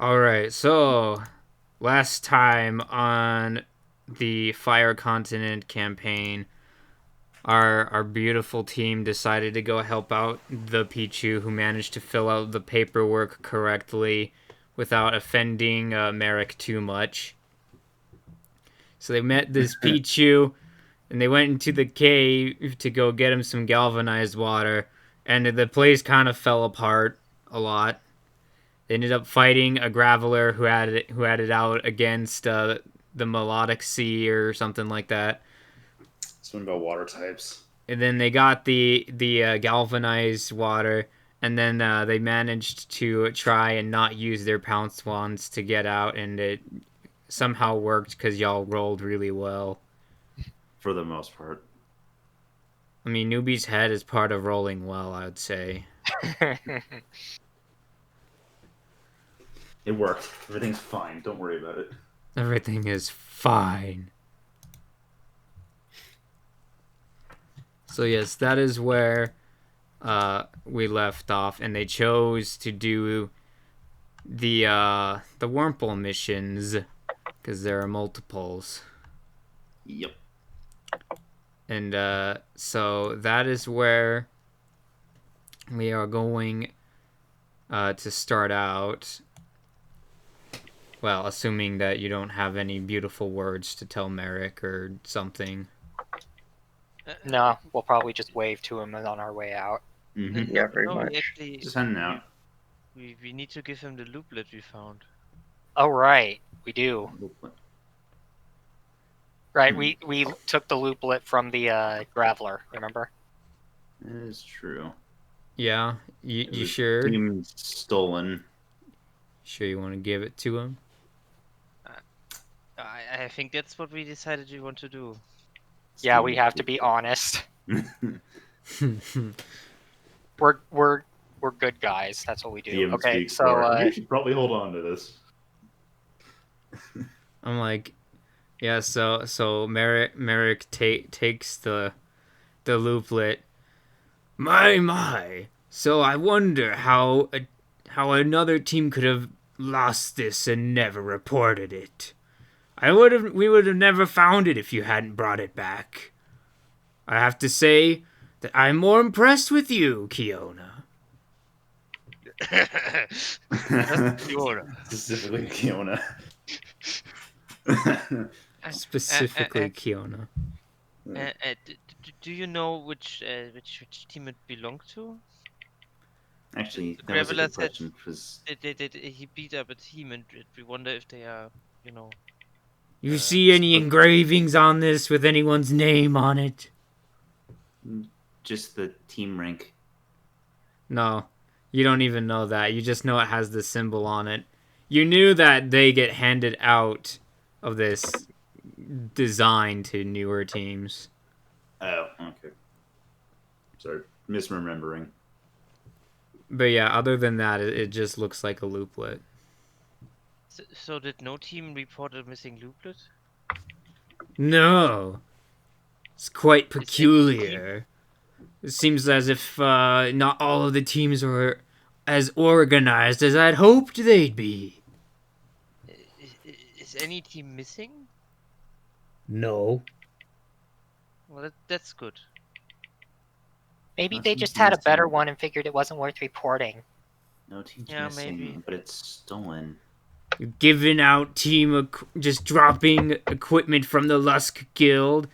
Alright, so last time on the Fire Continent campaign, our beautiful team decided to go help out the Pichu, who managed to fill out the paperwork correctly without offending Merrick too much. So they met this Pichu, and they went into the cave to go get him some galvanized water, and the place kind of fell apart a lot. They ended up fighting a graveler who had it out against the melodic sea or something like that. Something about water types. And then they got the galvanized water, and then they managed to try and not use their pounce wands to get out, and it somehow worked because y'all rolled really well. For the most part. I mean, Newbie's head is part of rolling well, I would say. It worked. Everything's fine. Don't worry about it. Everything is fine. So yes, that is where we left off, and they chose to do the wurmple missions because there are multiples. Yep. And so that is where we are going to start out. Well, assuming that you don't have any beautiful words to tell Merrick or something. No, we'll probably just wave to him on our way out. Mm-hmm. Yeah, very much. Actually, Just heading out. we need to give him the looplet we found. Oh, right. We do. Right, we took the looplet from the graveler, remember? That is true. Yeah? You sure? Team stolen. Sure you want to give it to him? I think that's what we decided we want to do. Yeah, we have to be honest. We're good guys. That's what we do. DM Okay, speaks so for, we should probably hold on to this. I'm like, yeah, so Merrick takes the looplet. My. So I wonder how another team could have lost this and never reported it. We would have never found it if you hadn't brought it back. I have to say that I'm more impressed with you, Kiona. Specifically, Kiona. Specifically, Kiona. Do you know which team it belonged to? Actually, The that was a Graveler good question. he beat up a team, and we wonder if they are, You see any engravings on this with anyone's name on it? Just the team rank. No, you don't even know that. You just know it has the symbol on it. You knew that they get handed out of this design to newer teams. Oh, okay. Sorry, misremembering. But yeah, other than that, it just looks like a looplet. So did no team report a missing looplet? No. It's quite peculiar. It seems as if not all of the teams were as organized as I'd hoped they'd be. Is any team missing? No. Well, that's good. maybe they just had a better one and figured it wasn't worth reporting. No team's Yeah, missing, maybe. but it's stolen. You're giving out just dropping equipment from the Lusk Guild.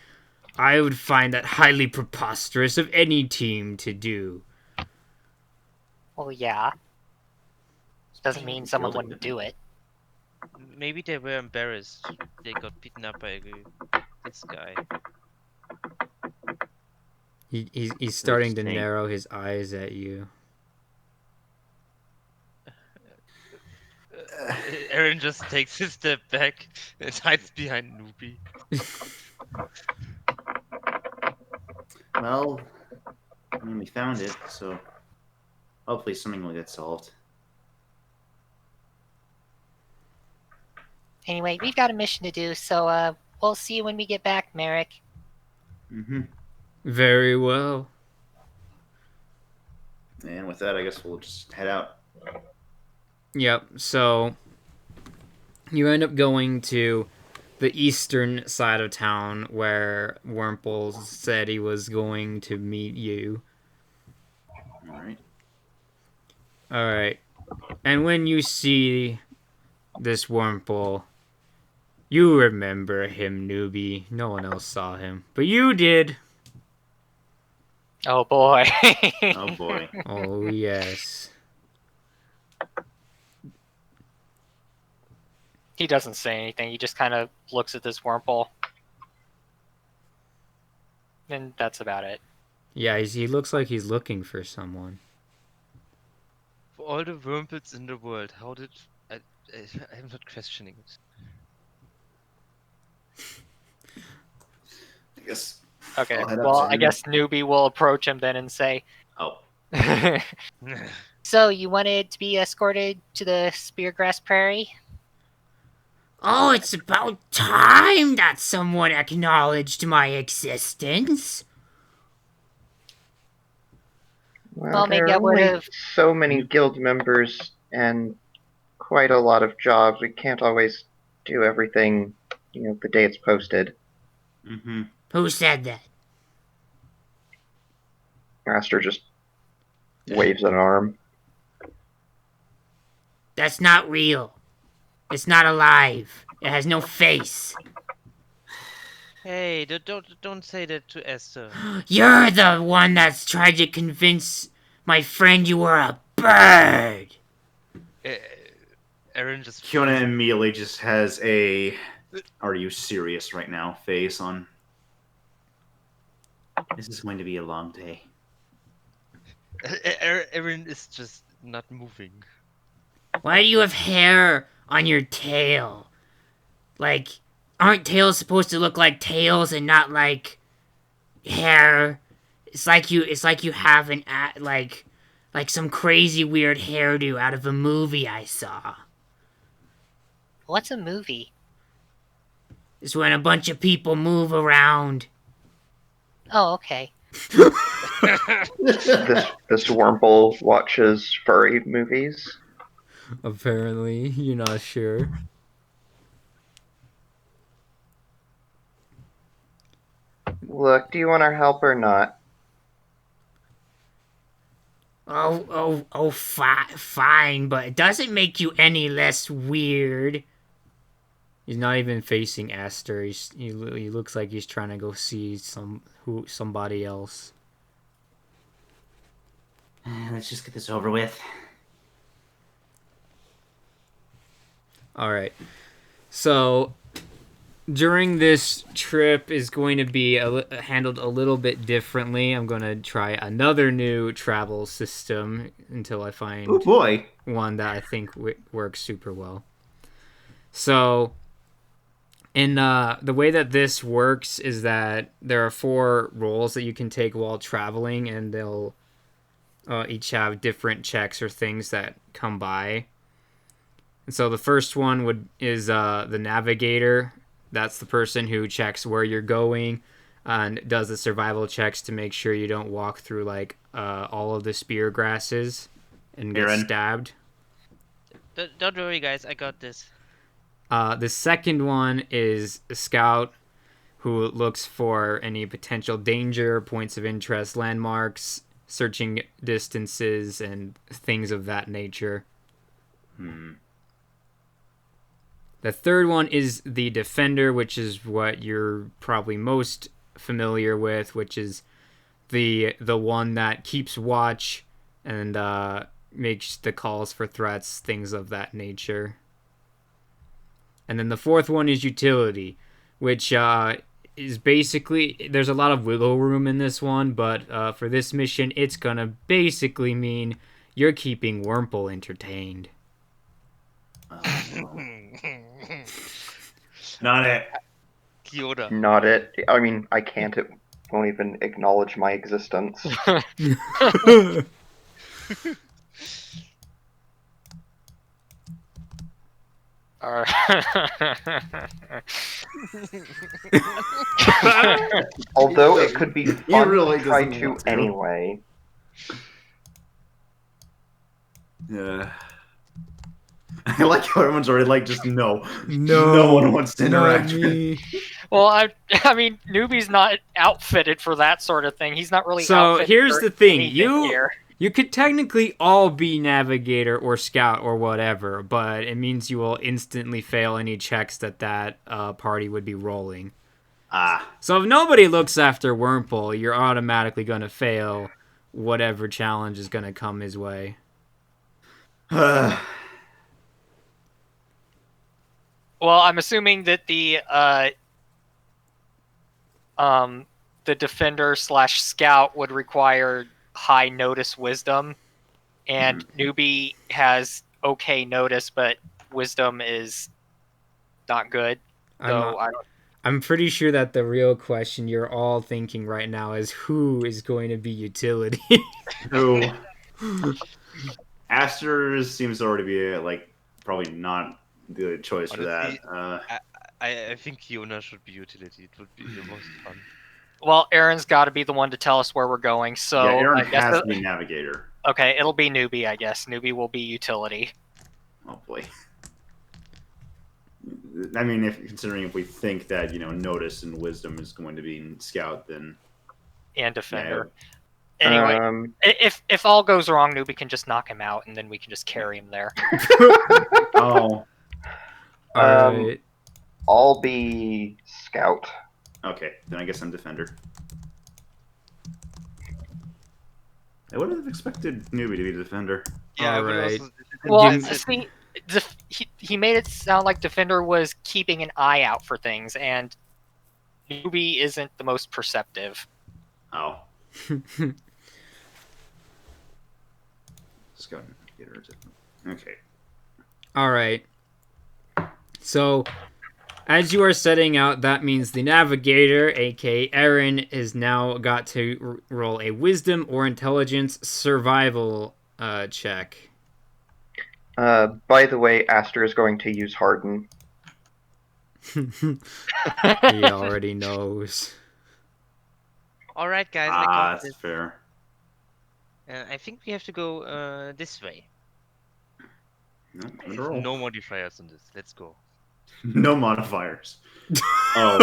I would find that highly preposterous of any team to do. Well, yeah. Doesn't mean someone wouldn't do it. Maybe they were embarrassed. They got beaten up by this guy. He's starting to narrow his eyes at you. Aaron just takes a step back and hides behind Noobie. Well, I mean, we found it, so hopefully something will get solved. Anyway, we've got a mission to do, so we'll see you when we get back, Merrick. Mm-hmm. Very well. And with that, I guess we'll just head out. Yep, so you end up going to the eastern side of town where Wurmple said he was going to meet you. Alright. Alright. And when you see this Wurmple, you remember him, newbie. No one else saw him, but you did. Oh boy. Oh boy. Oh, yes. He doesn't say anything. He just kind of looks at this wurmple. And that's about it. Yeah, he looks like he's looking for someone. For all the wurmples in the world, how did I'm not questioning it. I guess. Okay, I'll head up well, to I him. guess Newbie will approach him then and say, Oh. So, you wanted to be escorted to the Speargrass Prairie? Oh, it's about time that someone acknowledged my existence. Well, maybe there I are only would've- so many guild members and quite a lot of jobs. We can't always do everything, the day it's posted. Mm-hmm. Who said that? Master just waves an arm. That's not real. It's not alive. It has no face. Hey, don't say that to Esther. You're the one that's tried to convince my friend you were a bird. Aaron just. Kiona immediately just has a "Are you serious right now?" face on. This is going to be a long day. Aaron is just not moving. Why do you have hair on your tail? Like, aren't tails supposed to look like tails and not like hair? It's like you have like some crazy weird hairdo out of a movie I saw. What's a movie? It's when a bunch of people move around. Oh, okay. This Wurmple watches furry movies. Apparently, you're not sure. Look, do you want our help or not? Fine, but it doesn't make you any less weird. He's not even facing Esther. He looks like he's trying to go see somebody else. Let's just get this over with. All right. So during this trip is going to be handled a little bit differently. I'm going to try another new travel system until I find Oh boy. one that I think works super well. So in the way that this works is that there are 4 roles that you can take while traveling, and they'll each have different checks or things that come by. And so the first one is the navigator. That's the person who checks where you're going and does the survival checks to make sure you don't walk through like all of the spear grasses and get Aaron. stabbed. Don't worry, guys. I got this. The second one is a scout who looks for any potential danger, points of interest, landmarks, searching distances, and things of that nature. The third one is the defender, which is what you're probably most familiar with, which is the one that keeps watch and makes the calls for threats, things of that nature. And then the fourth one is utility, which is basically, there's a lot of wiggle room in this one, but for this mission, it's gonna basically mean you're keeping Wurmple entertained. Not it. Kyoto. Not it. I mean, I can't. It won't even acknowledge my existence. Although it could be fun really to try doesn't to want to. anyway. Yeah. I like how everyone's already like, just no. No, No one wants to not interact with me. Well, I mean, Newbie's not outfitted for that sort of thing. He's not really So outfitted here's for the thing: anything here. you could technically all be navigator or scout or whatever, but it means you will instantly fail any checks that party would be rolling. Ah. So if nobody looks after Wurmple, you're automatically going to fail whatever challenge is going to come his way. Well, I'm assuming that the defender / scout would require high notice wisdom, and Newbie has okay notice, but wisdom is not good. So I'm pretty sure that the real question you're all thinking right now is who is going to be utility. Who? Aster seems to already be like probably not the choice for Honestly, that. I think Kiona should be utility. It would be the most fun. Well, Aaron's got to be the one to tell us where we're going. So Yeah, Aaron I guess has to be navigator. okay, it'll be Newbie. I guess Newbie will be utility. Oh boy. I mean, considering if we think that notice and wisdom is going to be in scout, then And defender. Anyway, if all goes wrong, Newbie can just knock him out, and then we can just carry him there. Oh. Alright. I'll be scout. Okay, then I guess I'm defender. I would have expected Newbie to be the defender. Yeah, I would Alright. also. Well, see, he made it sound like defender was keeping an eye out for things, and Newbie isn't the most perceptive. Oh. Scout navigator. Okay. Alright. So, as you are setting out, that means the navigator, aka Aaron, has now got to roll a wisdom or intelligence survival check. By the way, Aster is going to use Harden. He already knows. All right, guys. I got That's this. fair. I think we have to go this way. No, There's roll. no modifiers on this. Let's go. No modifiers. Oh.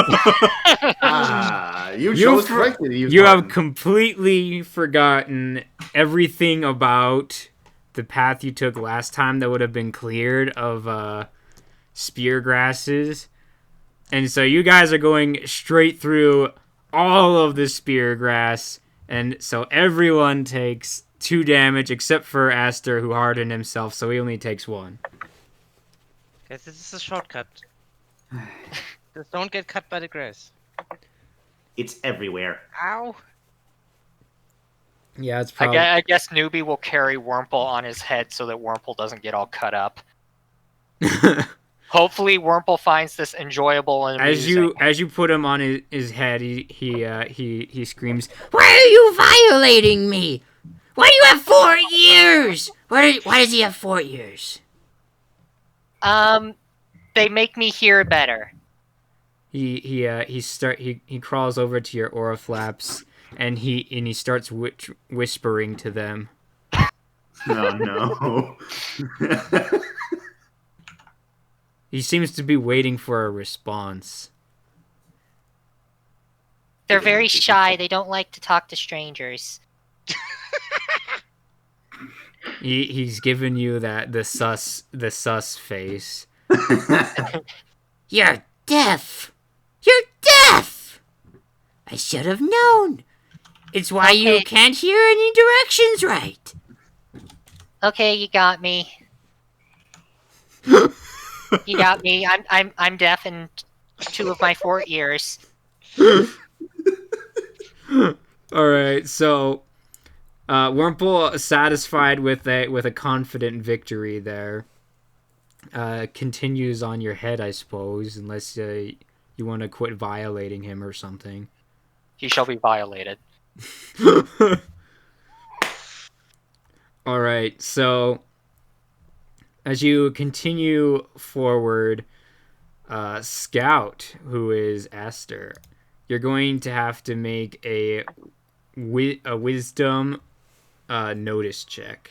You chose correctly to use You Harden. have completely forgotten everything about the path you took last time that would have been cleared of speargrasses. And so you guys are going straight through all of the speargrass. And so everyone takes 2 damage except for Aster, who hardened himself, so he only takes 1. Guys, this is a shortcut. Just don't get cut by the grass. It's everywhere. Ow! Yeah, it's probably... I guess Newbie will carry Wurmple on his head so that Wurmple doesn't get all cut up. Hopefully, Wurmple finds this enjoyable and amusing. As you put him on his head, he screams, "Why are you violating me? Why do you have 4 ears? Why does he have 4 ears?" They make me hear better. He crawls over to your aura flaps and he starts whispering to them. No. He seems to be waiting for a response. They're very shy. They don't like to talk to strangers. He's given you the sus face. You're deaf. You're deaf. I should have known. It's why you can't hear any directions right. Okay, you got me. You got me. I'm deaf in 2 of my 4 ears. All right, so Wurmple, satisfied with a confident victory there, continues on your head, I suppose, unless you want to quit violating him or something. He shall be violated. All right, so as you continue forward, Scout, who is Aster, you're going to have to make a wisdom notice check.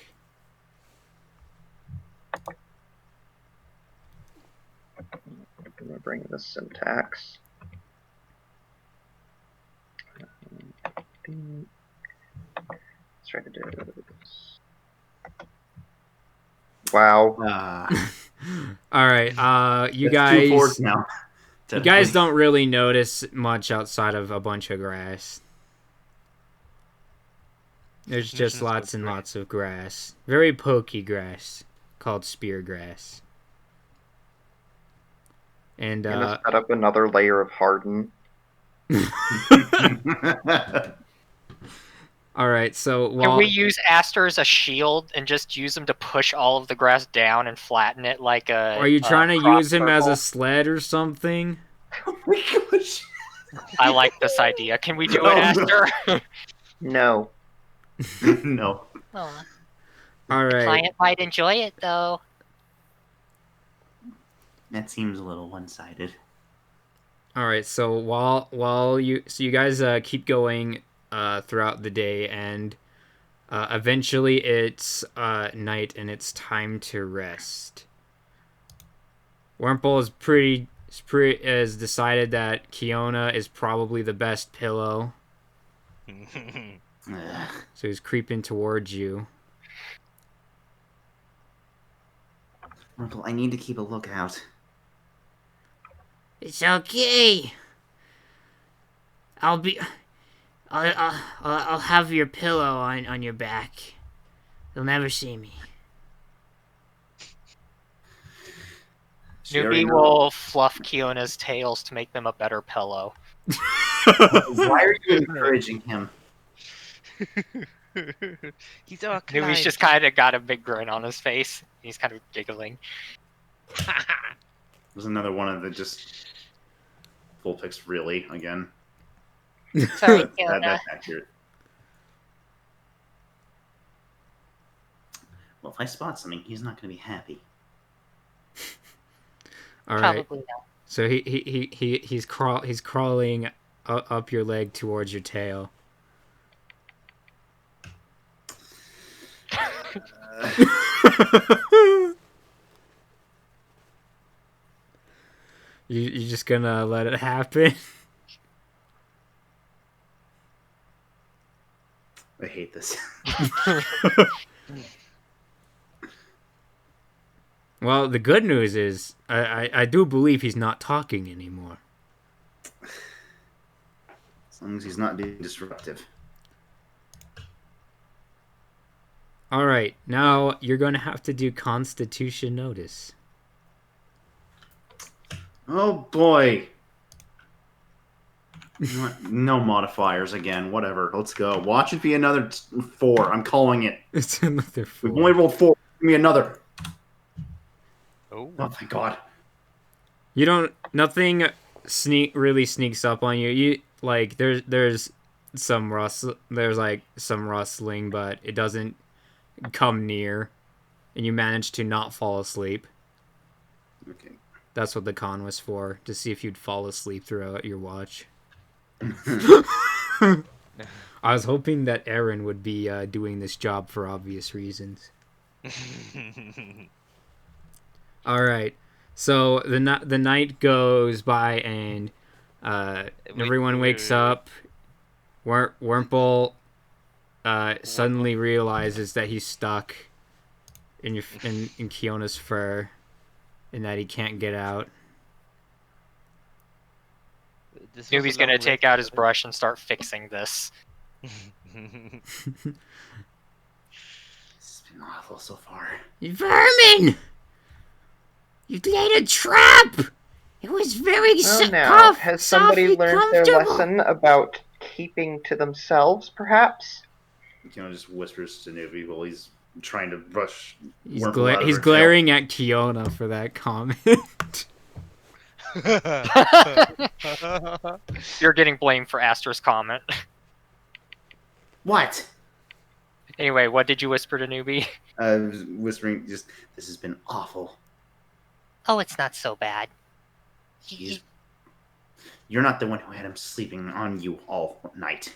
remembering the syntax. Let's try to do this. Wow. All right. You That's 2 guys. forwards now. You guys don't really notice much outside of a bunch of grass. There's just lots and lots of grass. Very pokey grass called Speargrass. And Gonna set up another layer of harden. all right, so Can we use Aster as a shield and just use him to push all of the grass down and flatten it like a? Are you trying to crop use him as a circle? sled or something? Oh my gosh. I like this idea. Can we do it, Aster? No. No. Oh, All the right. client might enjoy it though. That seems a little one-sided. All right, so while you guys keep going throughout the day, and eventually it's night and it's time to rest. Wurmple has decided that Kiona is probably the best pillow, so he's creeping towards you. Wurmple, I need to keep a lookout. It's okay. I'll have your pillow on your back. You'll never see me. Newbie will fluff Kiona's tails to make them a better pillow. Why are you encouraging him? He's our Newbie's client. just kind of got a big grin on his face. He's kind of giggling. There's another one of the just full pics, really, again. Sorry, Kiona. That's accurate. Well, if I spot something, he's not going to be happy. All right. Probably not. So he's crawling up your leg towards your tail. You just gonna let it happen? I hate this. Well, the good news is I do believe he's not talking anymore. As long as he's not being disruptive. All right, now you're gonna have to do Constitution notice. Oh boy. You know what? No modifiers again. Whatever. Let's go. Watch it be another 4. I'm calling it. It's another 4. We've only rolled 4. Give me another. Oh. Oh, thank God. You don't. Nothing really sneaks up on you. You like there's some some rustling, but it doesn't come near, and you manage to not fall asleep. Okay. That's what the con was for, to see if you'd fall asleep throughout your watch. I was hoping that Aaron would be doing this job for obvious reasons. All right, so the night goes by and everyone wakes up. Wurmple suddenly realizes that he's stuck in Kiona's fur, and that he can't get out. Newbie's gonna take out his brush and start fixing this. It's been awful so far. Vermin! You laid a trap! It was very Oh, now, has somebody learned their lesson about keeping to themselves, perhaps? Just whispers to Newbie while he's trying to brush. He's, Wurmple out of he's her glaring at Kiona for that comment. You're getting blamed for Aster's comment. What? Anyway, what did you whisper to Newbie? I was whispering, just, this has been awful. Oh, it's not so bad. You're not the one who had him sleeping on you all night.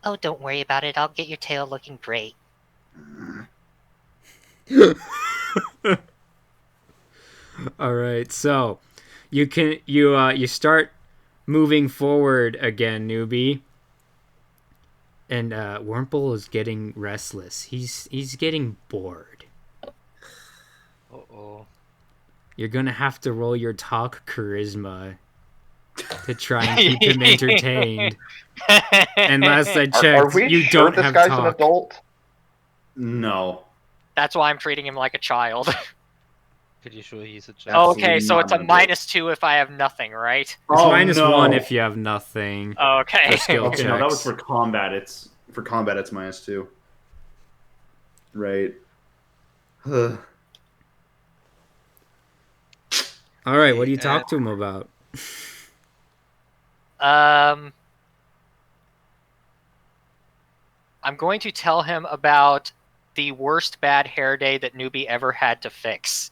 Oh, don't worry about it. I'll get your tail looking great. All right, so You start moving forward again, newbie. And Wurmple is getting restless. He's getting bored. Uh-oh. You're gonna have to roll your talk charisma to try and keep him entertained. And last I checked, Are we you sure don't this have guy's talk. an adult? No. That's why I'm treating him like a child. Pretty sure he's a That's- child. Okay, so it's a not an -2 if I have nothing, right? It's Oh, -1 no. if you have nothing. Okay. For skill Okay, no, that was checks. for combat. It's -2. Right. All right, what do you Okay, talk to him about? I'm going to tell him about the worst bad hair day that Newbie ever had to fix.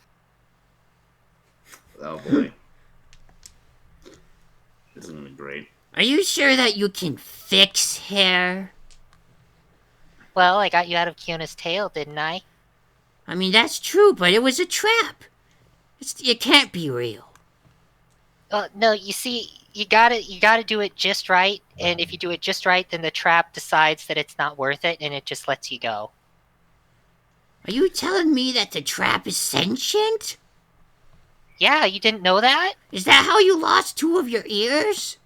Oh boy. This is gonna be great. Are you sure that you can fix hair? Well, I got you out of Kiona's tail, didn't I? I mean, that's true, but it was a trap. It can't be real. No, you see, you gotta do it just right, and if you do it just right, then the trap decides that it's not worth it, and it just lets you go. Are you telling me that the trap is sentient? Yeah, you didn't know that? Is that how you lost 2 of your ears?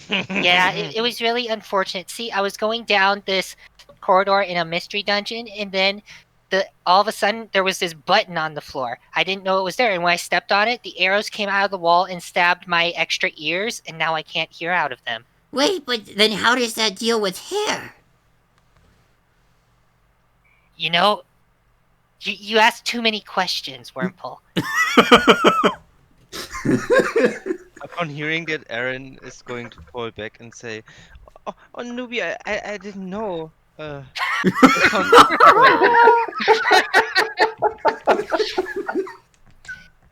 Yeah, it was really unfortunate. See, I was going down this corridor in a mystery dungeon, and then all of a sudden there was this button on the floor. I didn't know it was there, and when I stepped on it, the arrows came out of the wall and stabbed my extra ears, and now I can't hear out of them. Wait, but then how does that deal with hair? You know, you asked too many questions, Wurmple. Upon hearing that, Aaron is going to call back and say, "Oh, Nubia, I didn't know.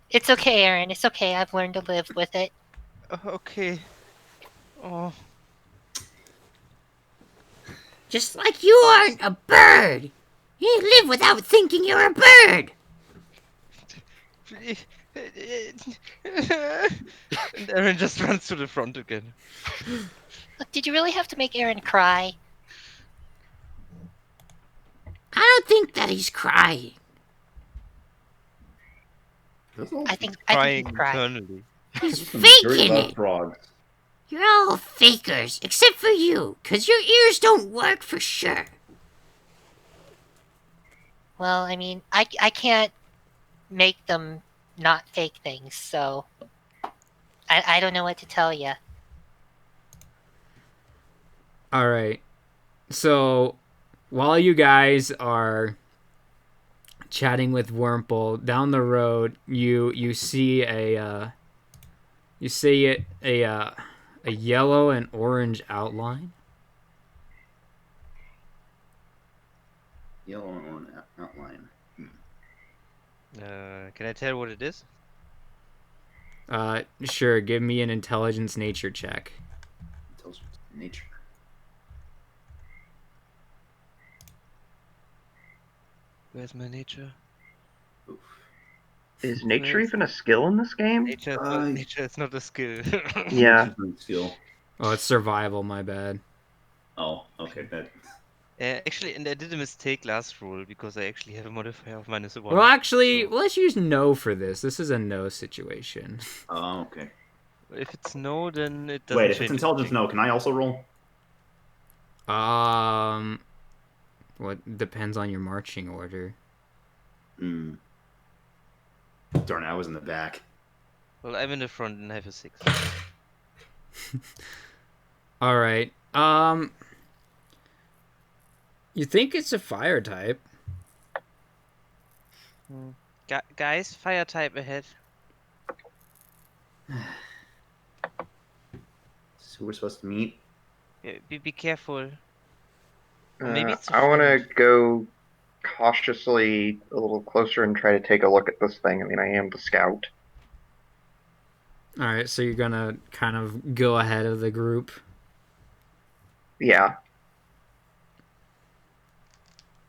It's okay, Aaron. It's okay. I've learned to live with it. Okay. Oh, Just like you aren't a bird. You live without thinking you're a bird. and Aaron just runs to the front again. Look, did you really have to make Aaron cry? I don't think that he's crying. I think Crying he's crying. internally. He's Very faking loud it. frogs. You're all fakers, except for you, 'cause your ears don't work for sure. Well, I mean, I can't make them not fake things, so I don't know what to tell you. All right. So, while you guys are chatting with Wurmple down the road, you see a yellow and orange outline. Yellow and orange outline. Can I tell what it is? Sure. Give me an intelligence nature check. Tells nature. Where's my nature? Oof. Is nature even a skill in this game? Nature is not a skill. Yeah. Nature's not a skill. Oh, it's survival. My bad. Oh, okay. That. Actually, and I did a mistake last roll because I actually have a modifier of -1. Well, actually, so let's use no for this. This is a no situation. Oh, okay. if it's no, then it doesn't Wait, if change it's intelligence, no. Can I also roll? What depends on your marching order. Hmm. Darn it, I was in the back. Well, I'm in the front and I have a 6. All right. You think it's a fire type? Guys, fire type ahead. This is who we're supposed to meet. Be careful. Maybe it's a I want to friend. go cautiously a little closer and try to take a look at this thing. I mean, I am the scout. All right, so you're gonna kind of go ahead of the group. Yeah.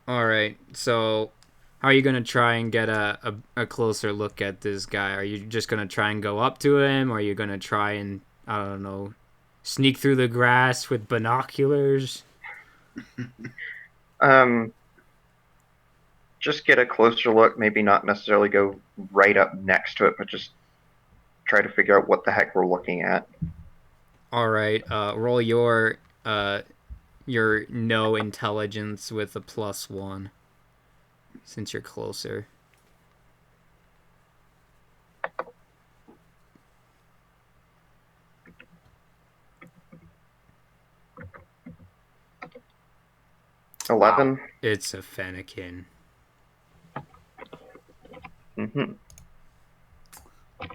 All right, so How are you gonna try and get a closer look at this guy? Are you just gonna try and go up to him, or are you gonna try and, I don't know, sneak through the grass with binoculars? Just get a closer look. Maybe not necessarily go right up next to it, but just try to figure out what the heck we're looking at. All right. Roll your no intelligence with a +1, since you're closer. Wow. 11. It's a fennekin. Mm-hmm. I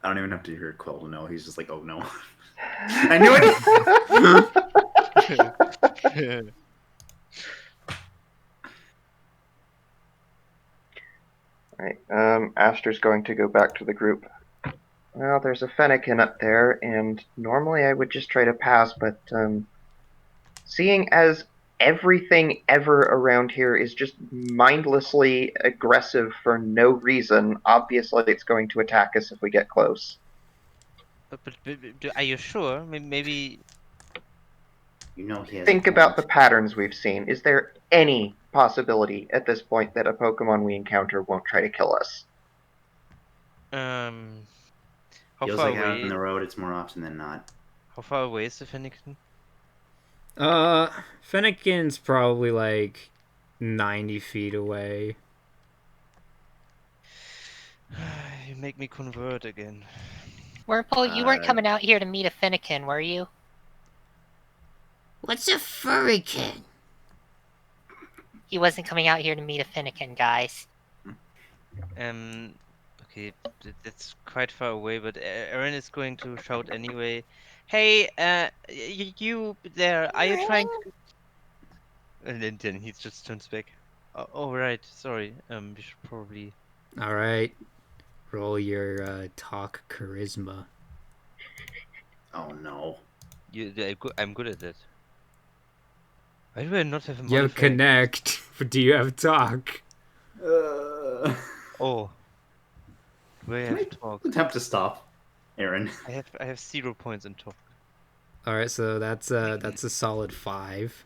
don't even have to hear Quill to know. He's just like, oh no. I knew it! Alright, Aster's going to go back to the group. Well, there's a fennekin up there, and normally I would just try to pass, but seeing as everything ever around here is just mindlessly aggressive for no reason, obviously it's going to attack us if we get close. But are you sure? Maybe. You know he has Think about the patterns we've seen. Is there any possibility at this point that a Pokemon we encounter won't try to kill us? How Feels far like out away? on the road, it's more often than not. How far away is the Fennekin? Fennekin's probably like 90 feet away. You make me convert again. Wurmple, you weren't coming out here to meet a Fennekin, were you? What's a furrykin? He wasn't coming out here to meet a Fennekin, guys. Okay, that's quite far away, but Aaron is going to shout anyway. Hey, you there, are you trying to... And then he just turns back. Oh, right, sorry, we should probably... Alright. Roll your, talk charisma. Oh no. I'm good at that. Why do I not have a You have modifier? connect, but do you have talk? Oh. Where I Can have I talk? attempt to stop Aaron? I have 0 points in talk. Alright, so that's a solid 5.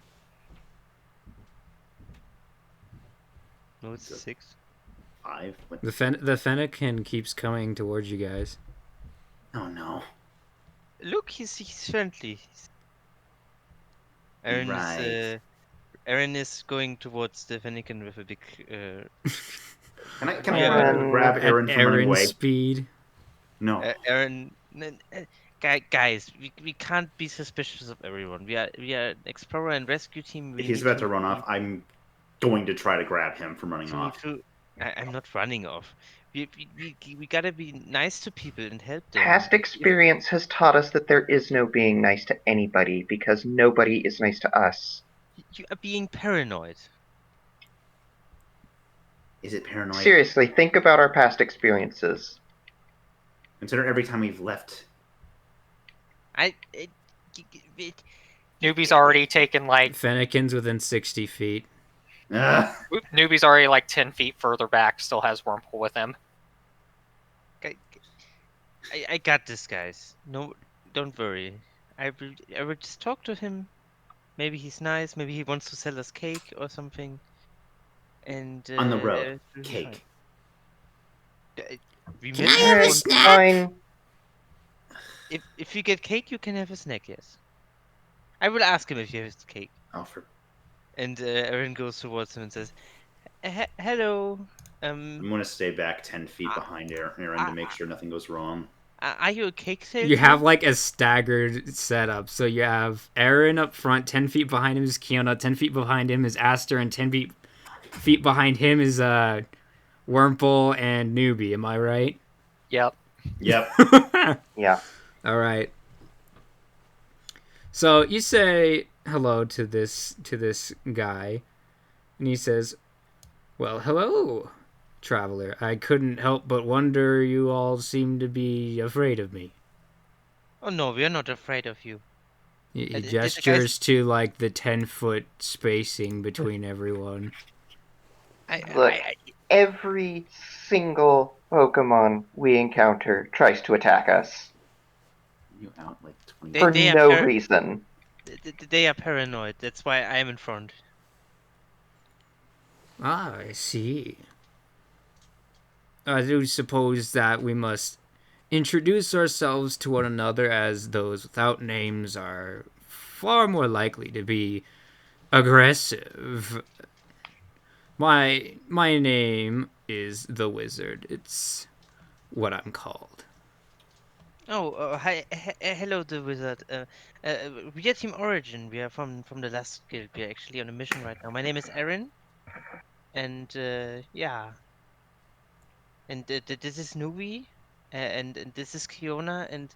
No, it's 6. 5? What? The Fennekin keeps coming towards you guys. Oh no. Look, he's friendly. Aaron Right. Aaron is going towards the Fennekin with a big. Can I Yeah. grab Aaron from running away? Speed. No. Aaron, guys, we can't be suspicious of everyone. We are an explorer and rescue team. If he's about to run off, I'm going to try to grab him from running off. I'm not running off. We gotta be nice to people and help them. Past experience has taught us that there is no being nice to anybody, because nobody is nice to us. You are being paranoid. Is it paranoid? Seriously, think about our past experiences. Consider every time we've left. Newbie's already taken like Fennekin's within 60 feet. Newbie's already like 10 feet further back. Still has Wurmple with him. I got this, guys. No, don't worry. I will just talk to him. Maybe he's nice. Maybe he wants to sell us cake or something. And On the road, it'll be cake. fine. We Can met I have a on- snack? Fine. If you get cake, you can have a snack. Yes. I will ask him if he has cake. Oh, for... And Aaron goes towards him and says, "Hello. I'm going to stay back 10 feet behind Aaron to make sure nothing goes wrong. Are you a cake salesman?" You have like a staggered setup. So you have Aaron up front, 10 feet behind him is Kiona, 10 feet behind him is Aster, and 10 feet behind him is Wurmple and Newbie. Am I right? Yep. Yep. Yeah. All right. So you say hello to this guy, and he says, "Well, hello, traveler. I couldn't help but wonder you all seem to be afraid of me." Oh no, we are not afraid of you. He Did the gestures to like the 10-foot spacing between everyone. Look, every single Pokemon we encounter tries to attack us You out like 20. They- for they are no par- reason. They are paranoid. That's why I'm in front. Ah, I see. I do suppose that we must introduce ourselves to one another, as those without names are far more likely to be aggressive. My name is the Wizard. It's what I'm called. Oh, hi, hello, the wizard. We are Team Origin. We are from the last guild. We are actually on a mission right now. My name is Aaron, and yeah, and this is Nubi, and this is Kiona, and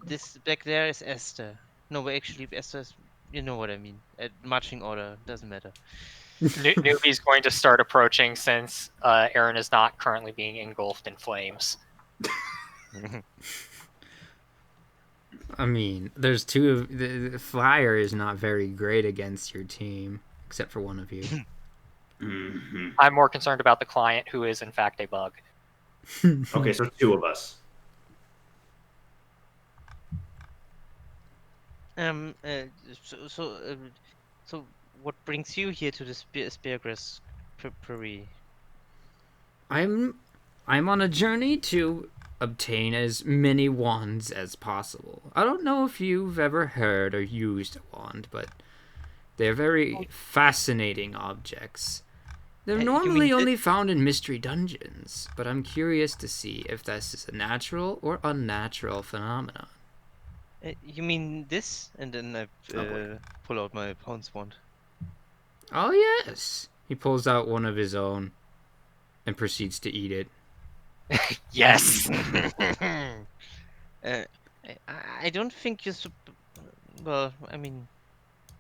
this back there is Esther. No, but actually, Esther is, you know what I mean. Marching order doesn't matter. Newbie's going to start approaching since Aaron is not currently being engulfed in flames. I mean, there's two of the fire is not very great against your team, except for one of you. Mhm. I'm more concerned about the client, who is in fact a bug. Okay, so 2 of us. Um, uh, so so uh, so what brings you here to the Speargrass Prarie? I'm on a journey to obtain as many wands as possible. I don't know if you've ever heard or used a wand, but they're very fascinating objects. They're You normally mean only found in mystery dungeons, but I'm curious to see if this is a natural or unnatural phenomenon. You mean this? And then I boy. pull out my pounce wand. Oh, yes. He pulls out one of his own and proceeds to eat it. Yes. I don't think you. Well, I mean,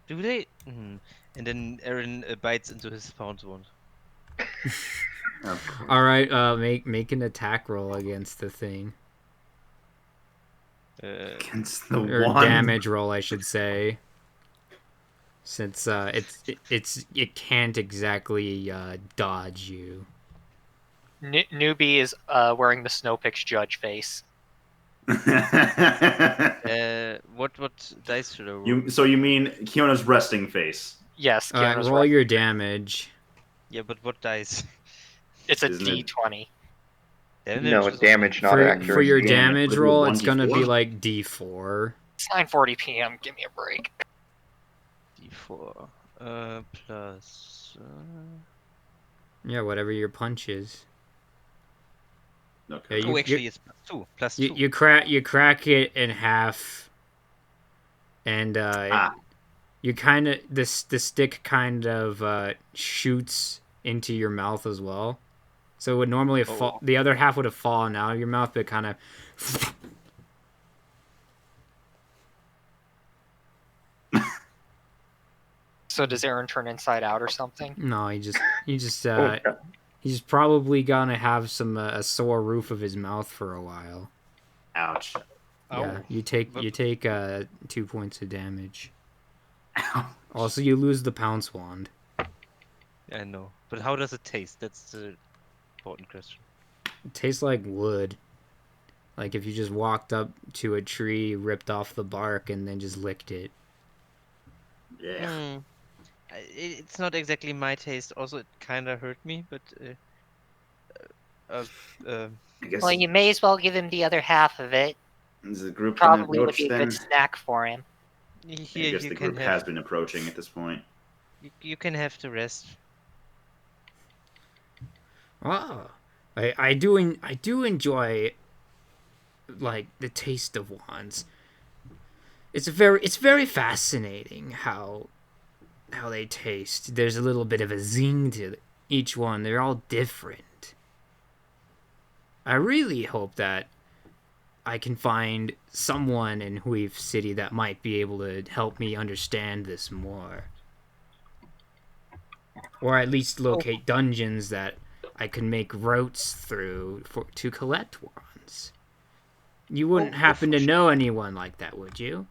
do they? And then Aaron bites into his pounce wand. Of course. All right, make an attack roll against the thing, Against the or wand. damage roll, I should say, since it can't exactly dodge you. Newbie is wearing the Snowpix judge face. What dice should I roll? So you mean Kiona's resting face? Yes, Keanu's Roll right. your damage. Yeah, but what dice? It's a Isn't it- D20. No, it's damage, not For accuracy. your Yeah, damage would it be roll, it's gonna 1d4? be like D4. It's 9:40 p.m. Give me a break. D4 plus. Yeah, whatever your punch is. Okay. Yeah, Oh, actually, it's plus 2. Plus 2. You crack it in half, and you kind of the stick kind of shoots into your mouth as well. So it would normally fall. The other half would have fallen out of your mouth, but it kind of. So does Aaron turn inside out or something? No, he's no. probably gonna have some a sore roof of his mouth for a while. Ouch. Yeah, you take 2 points of damage. Ow. Also, you lose the pounce wand. I know. But how does it taste? That's the important question. It tastes like wood. Like if you just walked up to a tree, ripped off the bark, and then just licked it. Yeah. It's not exactly my taste. Also, it kind of hurt me, but. I guess Well, you may as well give him the other half of it. is the group gonna Probably would approach be a then? good snack for him. I Here guess you the can group have. has been approaching at this point. You can have the rest. Oh, I do enjoy like the taste of wands. It's very fascinating how they taste. There's a little bit of a zing to each one. They're all different. I really hope that I can find someone in Huif City that might be able to help me understand this more. Or at least locate dungeons that I can make routes through to collect wands. You wouldn't happen to know anyone like that, would you?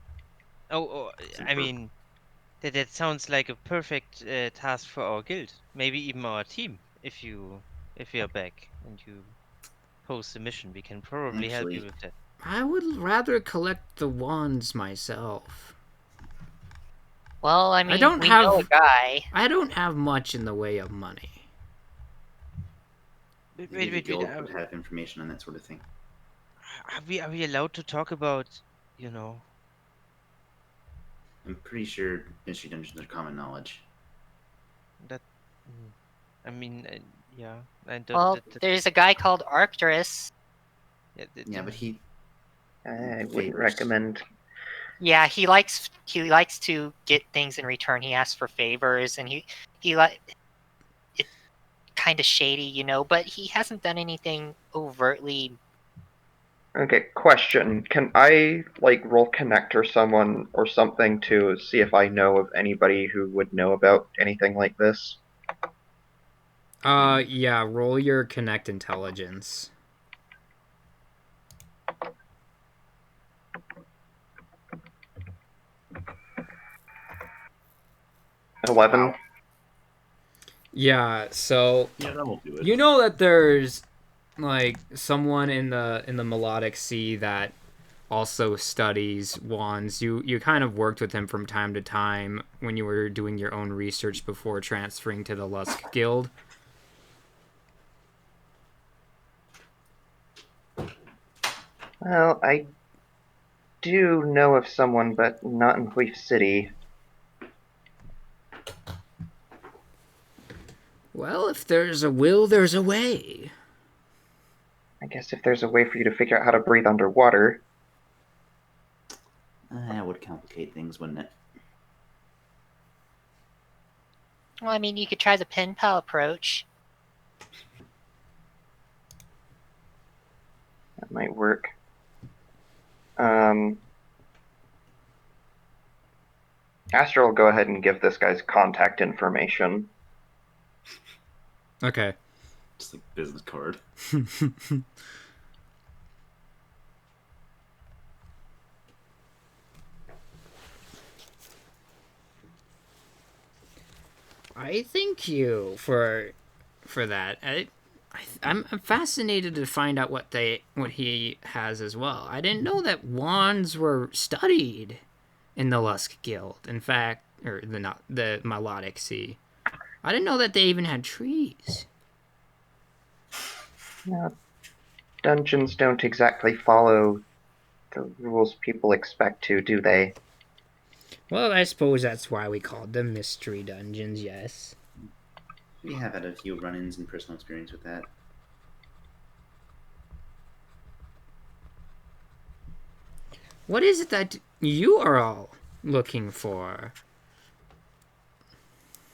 I mean, that sounds like a perfect task for our guild. Maybe even our team. if you are back and you post a mission, we can probably help you Actually- with that. I would rather collect the wands myself. Well, I mean, don't we have- know a guy. I don't have much in the way of money. Maybe the guild would have information on that sort of thing. Are we allowed to talk about, you know? I'm pretty sure mystery dungeons are common knowledge. That. I mean, yeah. I don't. Well, there's a guy called Arcturus. Yeah, but he I wouldn't favors. recommend. Yeah, he likes to get things in return. He asks for favors, and he like it's kind of shady, you know. But he hasn't done anything overtly. Okay, question. Can I, roll connect or someone or something to see if I know of anybody who would know about anything like this? Yeah, roll your connect intelligence. $11. Yeah, so Yeah, that will do it. you know that there's like someone in the melodic sea that also studies wands. You kind of worked with him from time to time when you were doing your own research before transferring to the Lusk Guild. Well, I do know of someone, but not in Leaf City. Well, if there's a will, there's a way. I guess if there's a way for you to figure out how to breathe underwater. That would complicate things, wouldn't it? Well, I mean, you could try the pen pal approach. That might work. Astro will go ahead and give this guy's contact information. Okay. Just like business card. I thank you for that. I'm fascinated to find out what he has as well. I didn't know that wands were studied in the Lusk Guild. In fact, or the Melodic Sea. I didn't know that they even had trees. Now, dungeons don't exactly follow the rules people expect to, do they? Well, I suppose that's why we called them mystery dungeons, yes. We have had a few run-ins and personal experience with that. What is it that you are all looking for?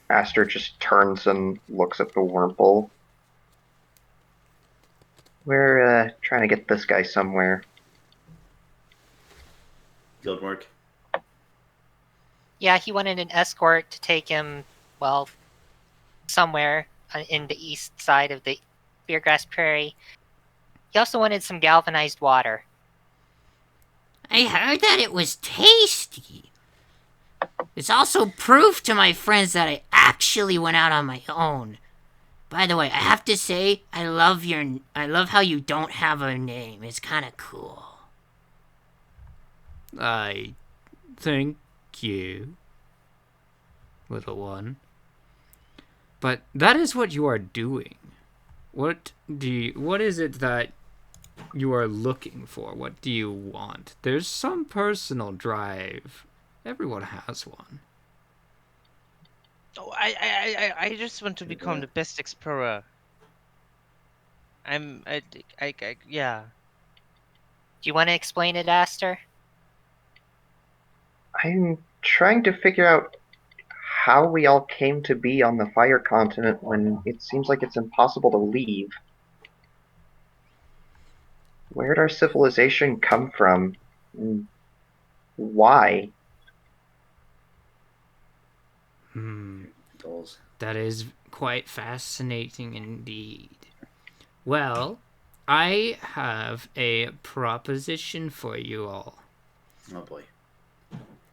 Aster just turns and looks at the wurmple. We're trying to get this guy somewhere. Guild work. Yeah, he wanted an escort to take him, well, somewhere in the east side of the Speargrass Prarie. He also wanted some galvanized water. I heard that it was tasty. It's also proof to my friends that I actually went out on my own. By the way, I have to say, I love how you don't have a name. It's kind of cool. I thank you, little one. But that is what you are doing. What is it that you are looking for? What do you want? There's some personal drive. Everyone has one. Oh, I just want to become the best explorer. Yeah. Do you want to explain it, Aster? I'm trying to figure out how we all came to be on the Fire Continent when it seems like it's impossible to leave. Where'd our civilization come from? And why? Dolls. That is quite fascinating indeed. Well, I have a proposition for you all. Oh boy.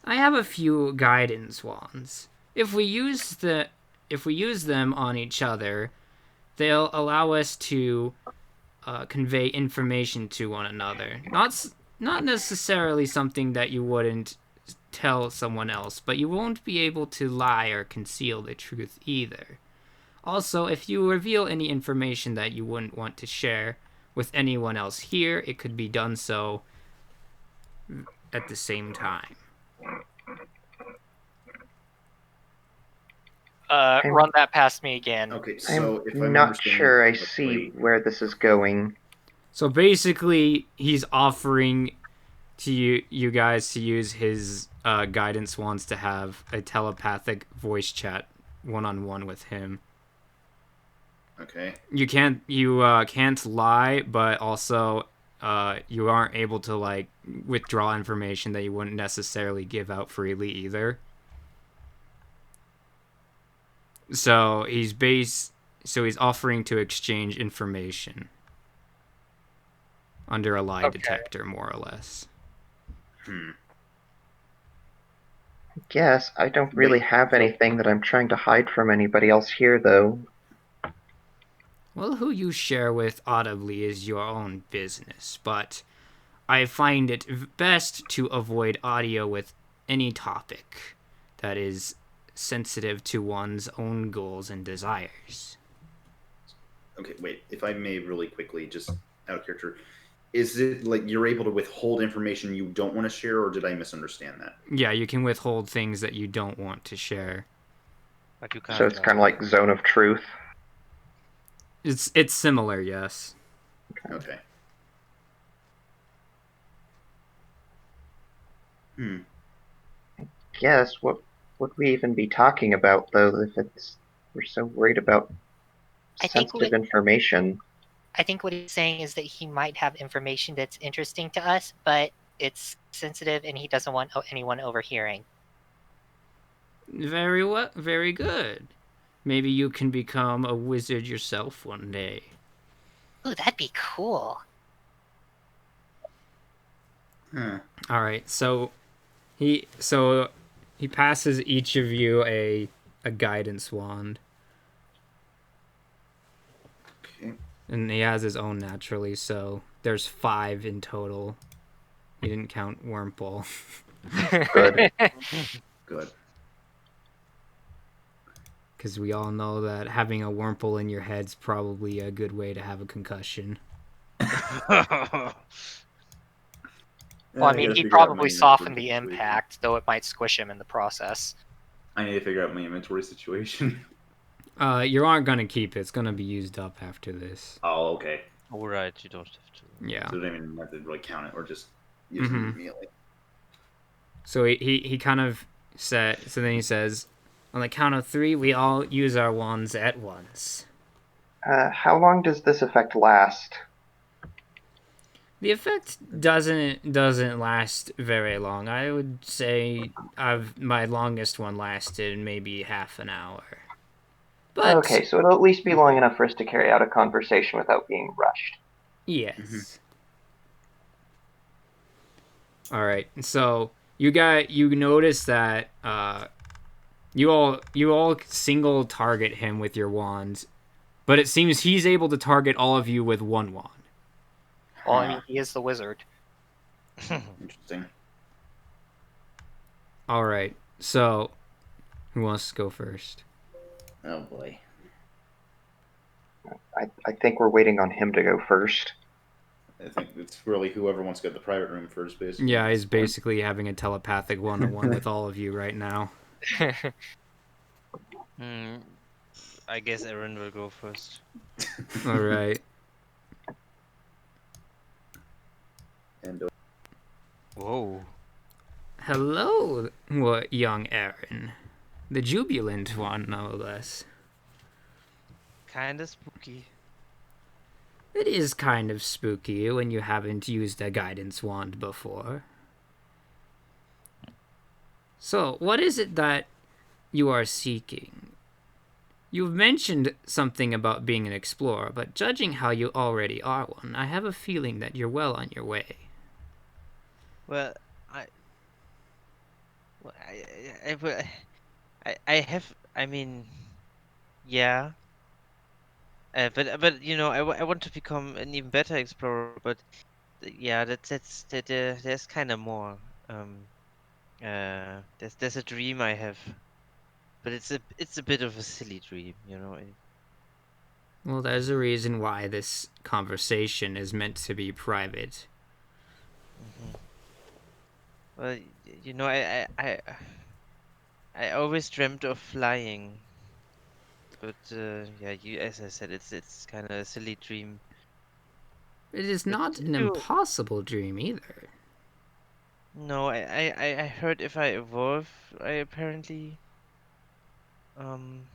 I have a few guidance wands. If we use them on each other, they'll allow us to convey information to one another. Not necessarily something that you wouldn't tell someone else, but you won't be able to lie or conceal the truth either. Also, if you reveal any information that you wouldn't want to share with anyone else here, it could be done so at the same time. Run that past me again. Okay, so if I'm not understanding sure I correctly- see where this is going. So basically, he's offering to you guys to use his guidance wands to have a telepathic voice chat one-on-one with him. Okay. You can't lie, but also you aren't able to like withdraw information that you wouldn't necessarily give out freely either. So he's offering to exchange information under a lie detector, more or less. Guess I don't really have anything that I'm trying to hide from anybody else here, though. Well, who you share with audibly is your own business, but I find it best to avoid audio with any topic that is sensitive to one's own goals and desires. Okay, wait. If I may really quickly, just out of character, is it like you're able to withhold information you don't want to share, or did I misunderstand that? Yeah, you can withhold things that you don't want to share. But you can't. So it's kind of like Zone of Truth. It's similar, yes. Okay. Guess what would we even be talking about, though, if we're so worried about I think sensitive information? I think what he's saying is that he might have information that's interesting to us, but it's sensitive and he doesn't want anyone overhearing. Very good. Maybe you can become a wizard yourself one day. Ooh, that'd be cool. Huh. All right, so he passes each of you a guidance wand, Okay. and he has his own naturally. So there's 5 in total. You didn't count Wurmple. Good. Good. Because we all know that having a Wurmple in your head's probably a good way to have a concussion. Well, I mean, he'd probably soften the impact, though it might squish him in the process. I need to figure out my inventory situation. You aren't gonna keep it. It's gonna be used up after this. Oh, okay. Alright, you don't have to. Yeah. So I don't even have to really count it, or just use it immediately. So he kind of said. So then he says, on the count of 3, we all use our wands at once. How long does this effect last? The effect doesn't last very long. I would say my longest one lasted maybe half an hour. But Okay, so it'll at least be long enough for us to carry out a conversation without being rushed. yes. All right. So you notice that you all single target him with your wands, but it seems he's able to target all of you with one wand. Well, I mean, he is the wizard. Interesting. All right. So who wants to go first? Oh boy. I think we're waiting on him to go first. I think it's really whoever wants to go to the private room first, basically. Yeah, he's basically having a telepathic one-on-one with all of you right now. I guess Aaron will go first. All right. And Whoa. Hello, young Aaron. The jubilant one, no less. Kinda spooky. It is kind of spooky when you haven't used a guidance wand before. So, what is it that you are seeking? You've mentioned something about being an explorer, but judging how you already are one, I have a feeling that you're well on your way. Well, I have. I mean, yeah. But you know, I want to become an even better explorer. But yeah, there's kind of more. There's a dream I have, but it's a bit of a silly dream, you know. Well, there's a reason why this conversation is meant to be private. Mhm. Well, you know, I always dreamt of flying, but yeah, as I said, it's kind of a silly dream. It is But not an impossible dream either. no, I heard if I evolve, I apparently um,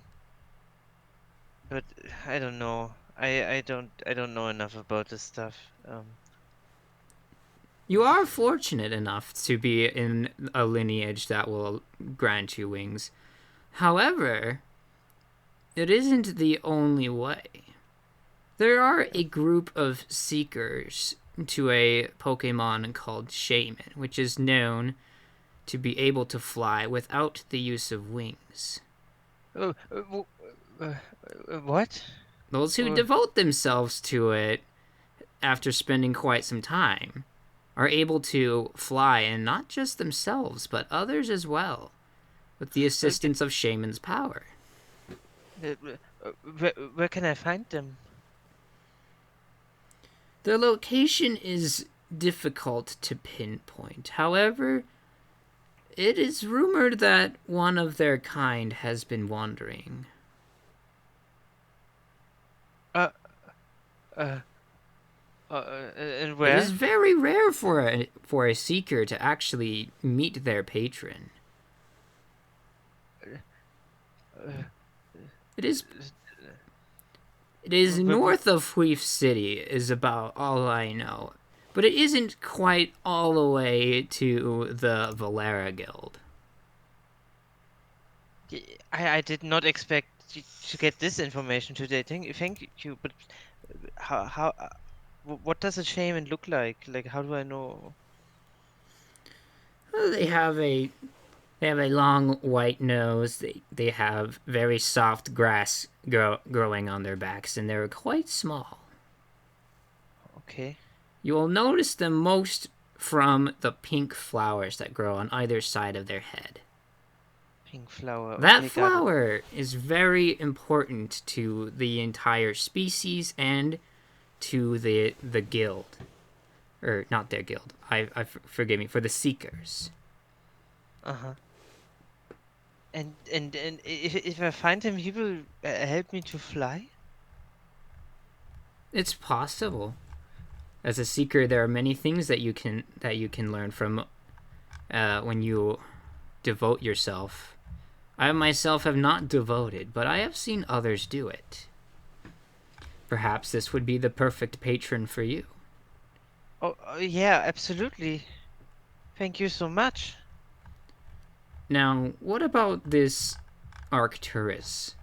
but I don't know. I don't know enough about this stuff. You are fortunate enough to be in a lineage that will grant you wings. However, it isn't the only way. There are a group of seekers to a Pokemon called Shaman, which is known to be able to fly without the use of wings. What? Those who devote themselves to it after spending quite some time are able to fly, and not just themselves, but others as well, with the assistance of Shaman's power. Where can I find them? Their location is difficult to pinpoint. However, it is rumored that one of their kind has been wandering. And It where? is very rare for a seeker to actually meet their patron. It is north of Huif City, is about all I know. But it isn't quite all the way to the Valera Guild. I did not expect to get this information today. Thank you. But how what does a shaman look like? Like, how do I know? They have a long white nose. They have very soft grass growing on their backs, and they're quite small. Okay. You will notice them most from the pink flowers that grow on either side of their head. Pink flower. That Okay, got it. flower is very important to the entire species and to the guild. Or not their guild. Forgive me, for the seekers. Uh-huh. And if I find him, he will help me to fly? It's possible. As a seeker, there are many things that you can learn from when you devote yourself. I myself have not devoted, but I have seen others do it. Perhaps this would be the perfect patron for you. Oh, yeah, absolutely. Thank you so much. Now, what about this Arcturus?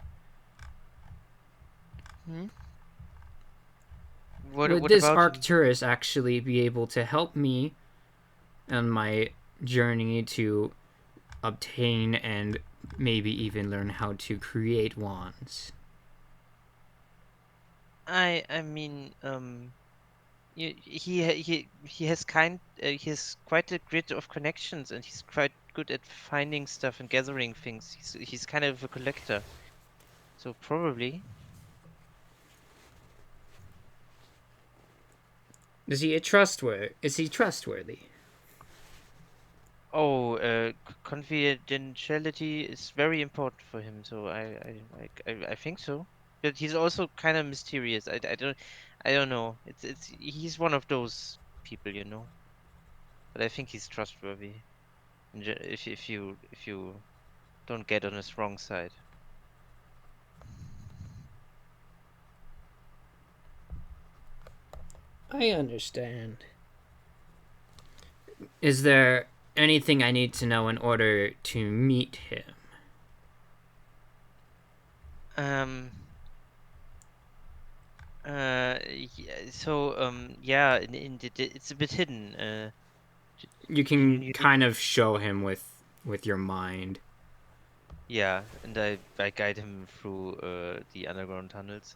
Would What this about him? Arcturus actually be able to help me on my journey to obtain and maybe even learn how to create wands? I mean, he has he has quite a grid of connections, and he's quite good at finding stuff and gathering things. He's kind of a collector, so probably. Is he trustworthy? Oh, confidentiality is very important for him, so I think so. But he's also kind of mysterious. I don't know. He's one of those people, you know. But I think he's trustworthy. If you don't get on his wrong side. I understand. Is there anything I need to know in order to meet him? Yeah, it's a bit hidden. You can kind of show him with your mind. Yeah, and I guide him through the underground tunnels.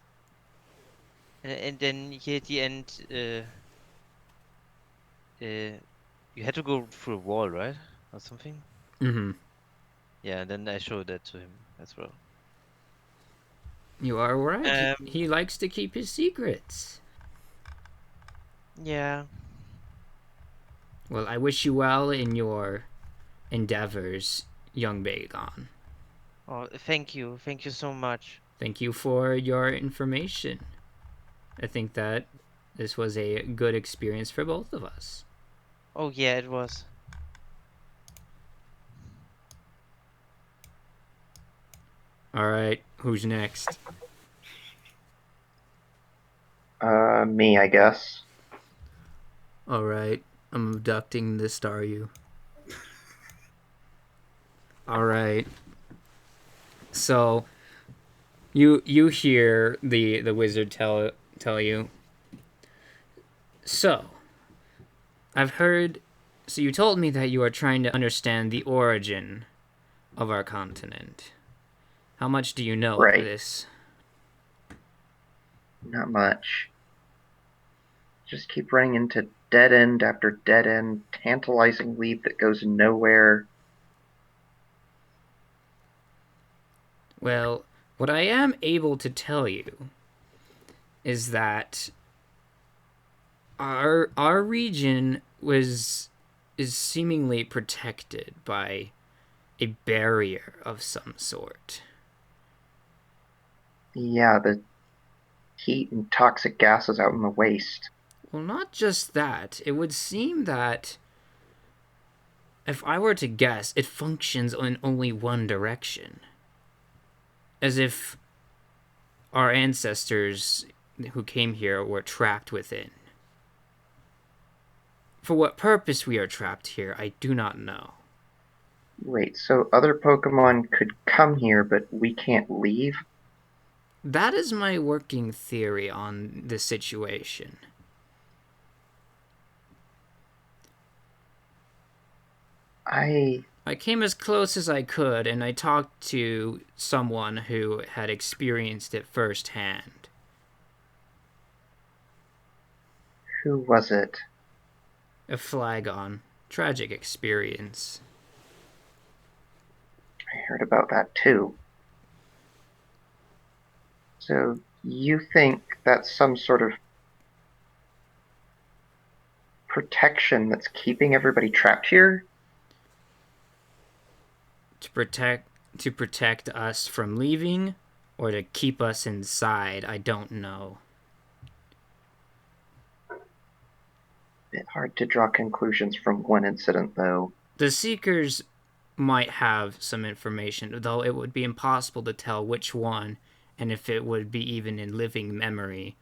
And then here at the end, you had to go through a wall, right? Or something? Mm-hmm. Yeah, then I showed that to him as well. You are right. Um, He likes to keep his secrets. Yeah. Well, I wish you well in your endeavors, young Bagon. Oh, thank you. Thank you so much. Thank you for your information. I think that this was a good experience for both of us. Oh, yeah, it was. All right, who's next? Me, I guess. All right, I'm abducting the Staryu. All right. So you hear the wizard tell you. So, I've heard. So you told me that you are trying to understand the origin of our continent. How much do you know of Right. this? Not much. Just keep running into dead end after dead end, tantalizing lead that goes nowhere. Well, what I am able to tell you is that our region is seemingly protected by a barrier of some sort. Yeah, the heat and toxic gases out in the waste. Well, not just that. It would seem that if I were to guess, it functions in only one direction. As if our ancestors who came here were trapped within. For what purpose we are trapped here, I do not know. Wait, so other Pokemon could come here, but we can't leave? That is my working theory on the situation. I came as close as I could, and I talked to someone who had experienced it firsthand. Who was it? A Flagon. Tragic experience. I heard about that too. So you think that's some sort of protection that's keeping everybody trapped here? To protect us from leaving, or to keep us inside, I don't know. Bit hard to draw conclusions from one incident, though. The Seekers might have some information, though it would be impossible to tell which one, and if it would be even in living memory.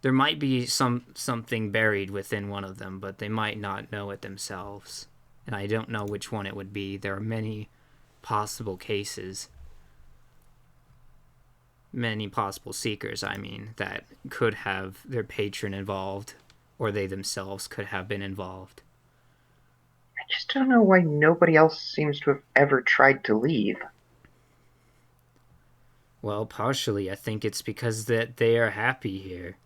There might be something buried within one of them, but they might not know it themselves. And I don't know which one it would be. There are many possible cases. Many possible Seekers, I mean, that could have their patron involved, or they themselves could have been involved. I just don't know why nobody else seems to have ever tried to leave. Well, partially, I think it's because that they are happy here.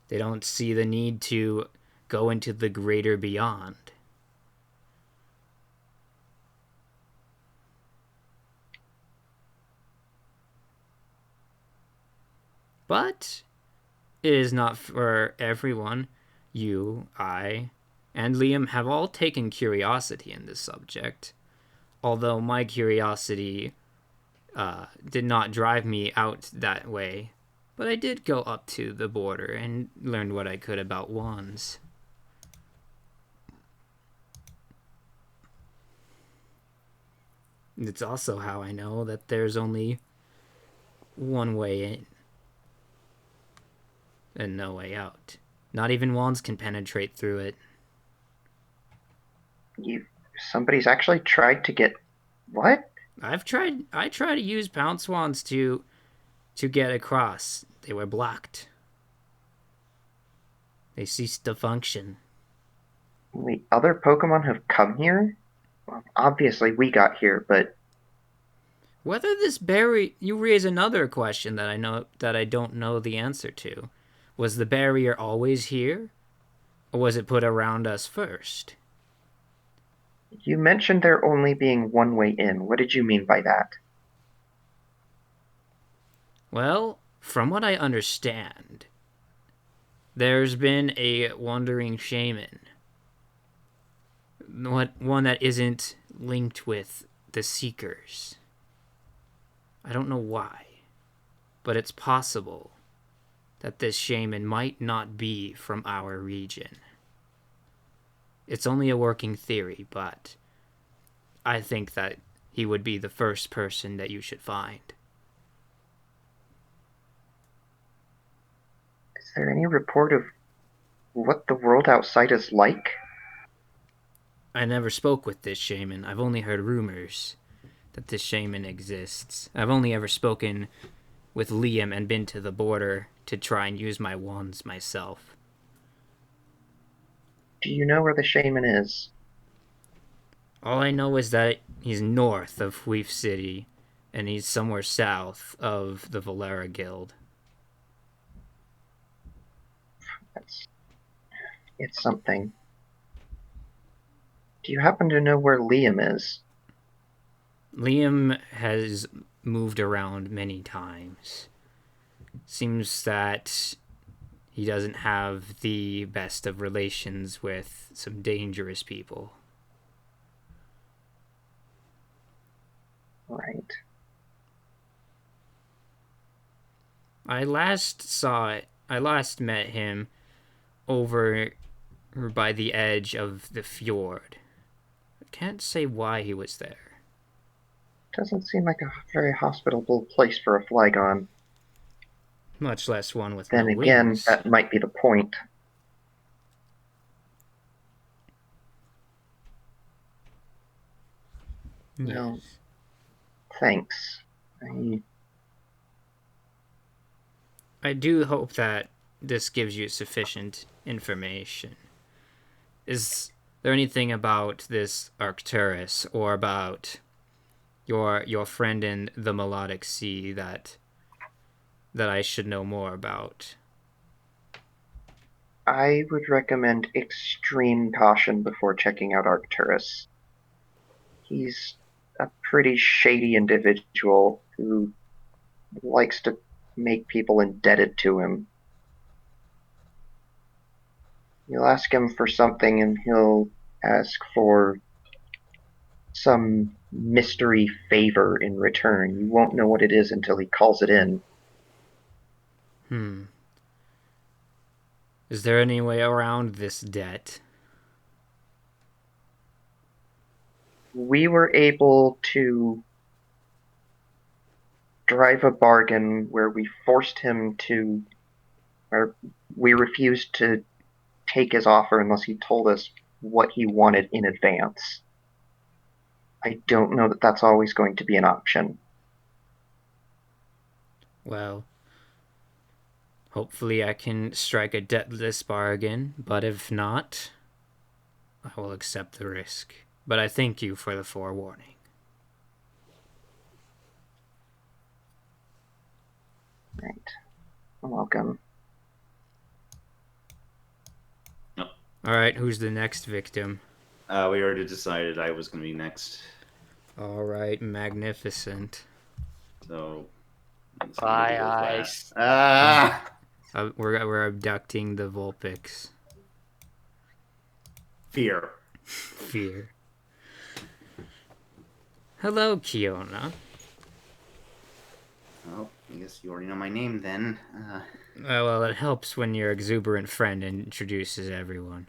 They don't see the need to go into the greater beyond. But it is not for everyone. You, I, and Liam have all taken curiosity in this subject. Although my curiosity did not drive me out that way. But I did go up to the border and learned what I could about wands. It's also how I know that there's only one way in and no way out. Not even wands can penetrate through it. Somebody's actually tried to get... What? I tried to use pounce wands to get across. They were blocked. They ceased to function. Wait, other Pokemon have come here? Well, obviously we got here, but... Whether this barrier, you raise another question that I don't know the answer to. Was the barrier always here, or was it put around us first? You mentioned there only being one way in. What did you mean by that? Well, from what I understand, there's been a wandering shaman. One that isn't linked with the Seekers. I don't know why, but it's possible that this shaman might not be from our region. It's only a working theory, but I think that he would be the first person that you should find. Is there any report of what the world outside is like? I never spoke with this shaman. I've only heard rumors that this shaman exists. I've only ever spoken with Liam and been to the border to try and use my wands myself. Do you know where the shaman is? All I know is that he's north of Weef City, and he's somewhere south of the Valera Guild. It's something. Do you happen to know where Liam is? Liam has moved around many times. Seems that he doesn't have the best of relations with some dangerous people. Right. I last met him over by the edge of the fjord. I can't say why he was there. Doesn't seem like a very hospitable place for a Flygon. Much less one with Then no again, wings. that might be the point. Yes. Well, thanks. I do hope that this gives you sufficient information. Is there anything about this Arcturus or about your friend in the Melodic Sea that I should know more about? I would recommend extreme caution before checking out Arcturus. He's a pretty shady individual who likes to make people indebted to him. You'll ask him for something and he'll ask for some mystery favor in return. You won't know what it is until he calls it in. Is there any way around this debt? We were able to drive a bargain where we forced him to, or we refused to take his offer unless he told us what he wanted in advance. I don't know that that's always going to be an option. Well, hopefully I can strike a debtless bargain, but if not, I will accept the risk. But I thank you for the forewarning. Right. Welcome. Alright, who's the next victim? We already decided I was going to be next. Alright, magnificent. So. Bye, Ice. We're abducting the Vulpix. Fear. Fear. Hello, Kiona. Well, I guess you already know my name then. Well, it helps when your exuberant friend introduces everyone.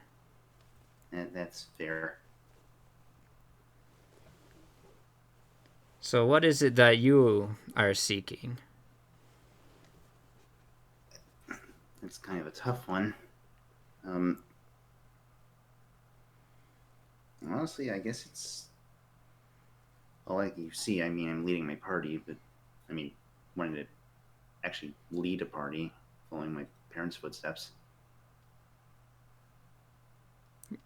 That's fair. So what is it that you are seeking? It's kind of a tough one. Honestly, I guess it's... Well, like you see, I mean, I'm leading my party, but, I mean, wanting to actually lead a party, following my parents' footsteps.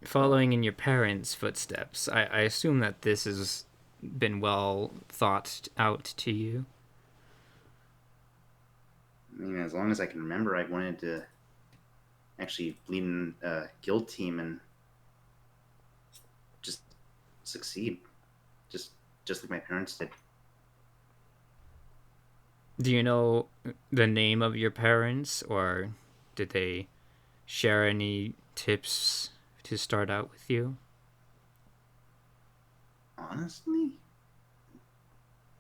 Following in your parents' footsteps, I assume that this is been well thought out to you? I mean, as long as I can remember, I wanted to actually lead a guild team and just succeed, just like my parents did. Do you know the name of your parents, or did they share any tips to start out with you? Honestly,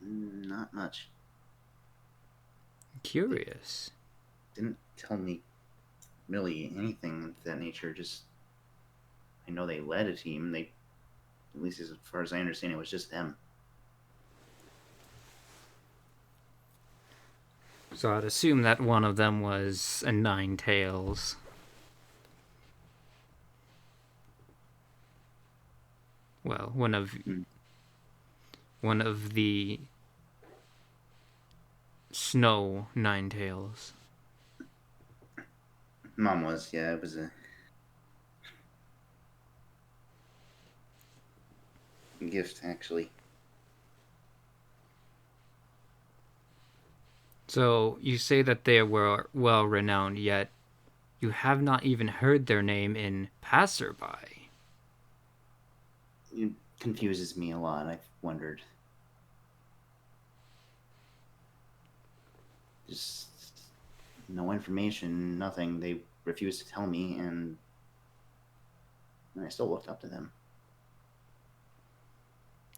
not much. Curious. Didn't tell me really anything of that nature. Just I know they led a team. They, at least as far as I understand, it was just them. So I'd assume that one of them was a Nine Tails. Well, one of the snow Nine Tails. Mom was, yeah, it was a gift actually. So you say that they were well renowned, yet you have not even heard their name in passerby. It confuses me a lot. I've wondered. Just no information, nothing. They refused to tell me, and I still looked up to them.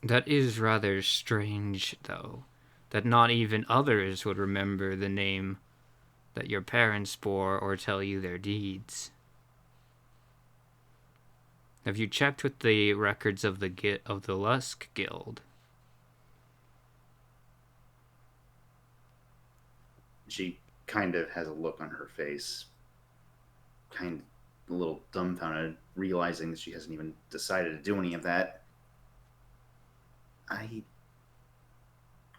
That is rather strange, though, that not even others would remember the name that your parents bore or tell you their deeds. Have you checked with the records of the Lusk Guild? She kind of has a look on her face, kind of a little dumbfounded, realizing that she hasn't even decided to do any of that. I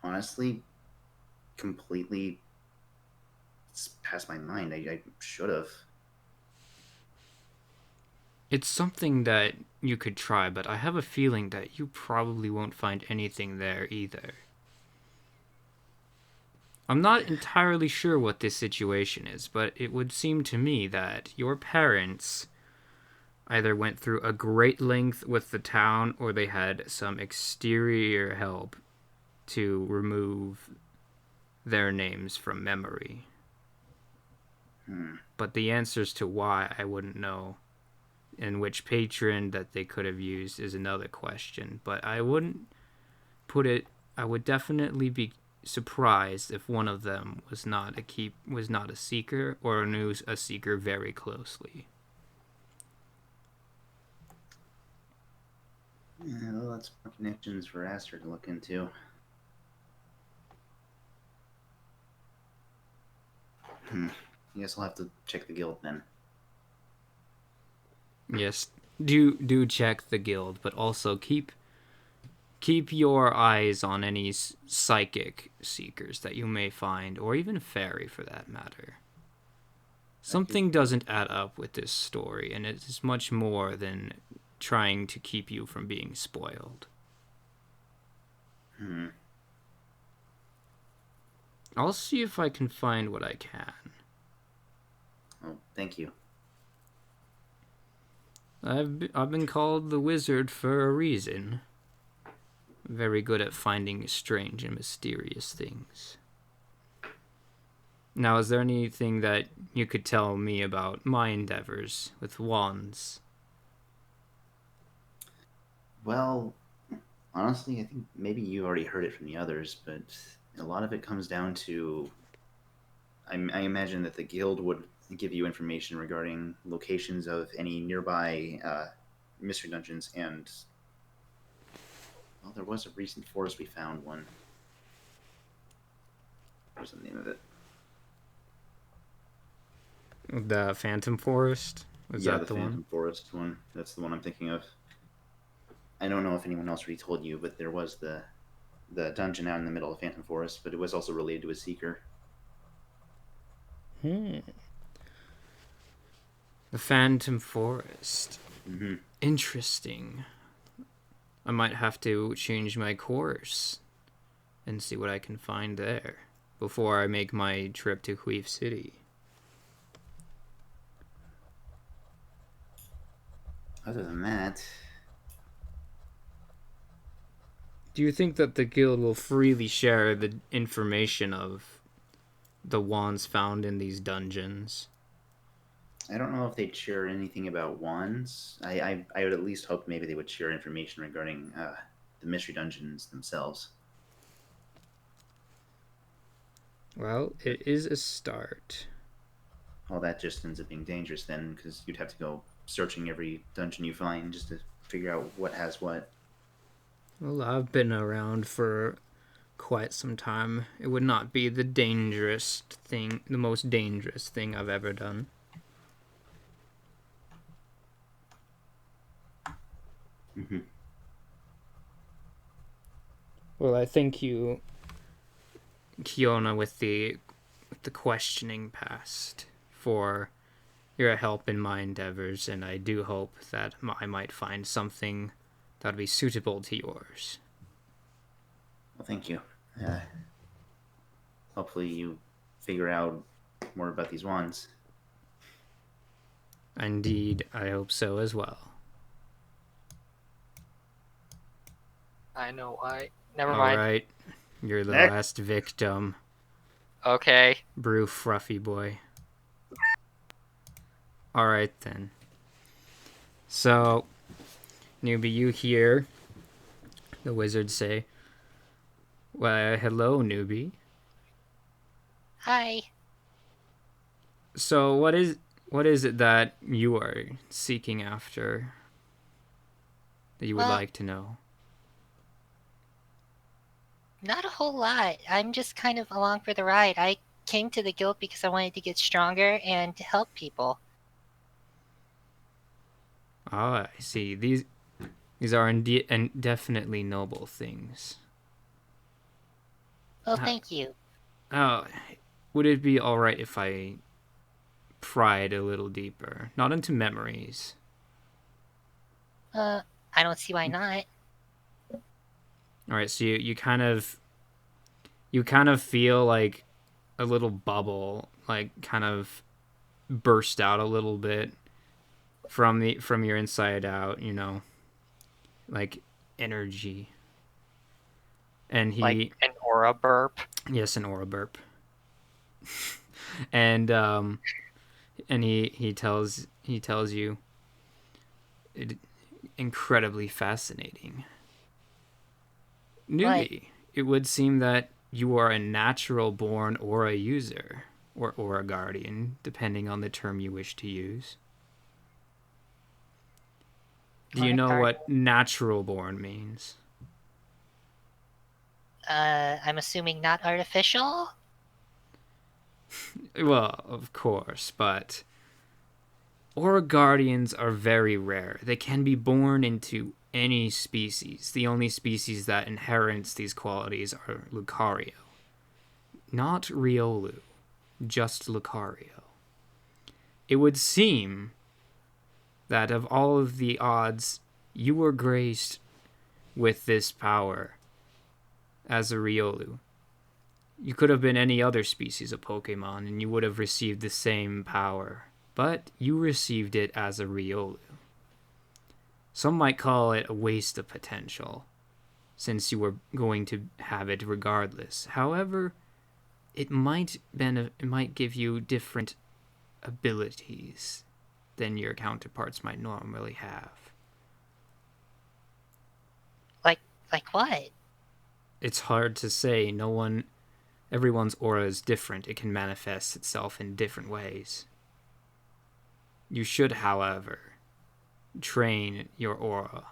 honestly completely passed my mind. I should have. It's something that you could try, but I have a feeling that you probably won't find anything there either. I'm not entirely sure what this situation is, but it would seem to me that your parents either went through a great length with the town or they had some exterior help to remove their names from memory. But the answers to why I wouldn't know, and which patron that they could have used is another question. But I would definitely be surprised if one of them was not a seeker or knew a seeker very closely. Yeah, well, that's more connections for Aster to look into. I guess I'll have to check the guild then. Yes, do check the guild, but also keep your eyes on any psychic seekers that you may find, or even fairy for that matter. Something doesn't add up with this story, and it is much more than trying to keep you from being spoiled. I'll see if I can find what I can. Oh, thank you. I've been called the wizard for a reason. Very good at finding strange and mysterious things. Now, is there anything that you could tell me about my endeavors with wands? Well, honestly, I think maybe you already heard it from the others, but a lot of it comes down to I imagine that the guild would give you information regarding locations of any nearby mystery dungeons, and well, there was a recent forest we found one. What was the name of it? The Phantom Forest? Was Yeah, that the the Phantom one? Forest one. That's the one I'm thinking of. I don't know if anyone else already told you, but there was the dungeon out in the middle of Phantom Forest, but it was also related to a seeker. The Phantom Forest. Interesting. I might have to change my course and see what I can find there before I make my trip to Queef City. Other than that, Do you think that the guild will freely share the information of the wands found in these dungeons? I don't know if they'd share anything about wands. I would at least hope maybe they would share information regarding the mystery dungeons themselves. Well, it is a start. Well, that just ends up being dangerous then, because you'd have to go searching every dungeon you find just to figure out what has what. Well, I've been around for quite some time. It would not be the most dangerous thing I've ever done. Mm-hmm. Well, I thank you, Kiona, with the questioning past for your help in my endeavors, and I do hope that I might find something that would be suitable to yours. Well, thank you. Hopefully you figure out more about these wands. Indeed, I hope so as well. I know why. Never All mind. right, you're the Next. last victim, Okay. Brew Fruffy Boy. All right then. So, newbie, you hear the wizard say, "Well, hello, newbie. Hi. So, what is it that you are seeking after? That you would Well- like to know?" Not a whole lot. I'm just kind of along for the ride. I came to the guild because I wanted to get stronger and to help people. Ah, I see. These are and definitely noble things. Well, thank you. Oh, would it be all right if I pried a little deeper, not into memories? I don't see why not. All right, so you kind of feel like a little bubble, like kind of burst out a little bit from your inside out, like energy. And he, Like an aura burp. yes, an aura burp. and he tells you it incredibly fascinating. Newbie, it would seem that you are a natural born aura user, or aura guardian, depending on the term you wish to use. Do you know what natural born means? I'm assuming not artificial? Well, of course, but aura guardians are very rare. They can be born into any species. The only species that inherits these qualities are Lucario. Not Riolu, just Lucario. It would seem that of all of the odds, you were graced with this power as a Riolu. You could have been any other species of Pokemon and you would have received the same power, but you received it as a Riolu. Some might call it a waste of potential, since you were going to have it regardless. However, it might give you different abilities than your counterparts might normally have. Like what? It's hard to say. Everyone's aura is different. It can manifest itself in different ways. You should, however, train your aura.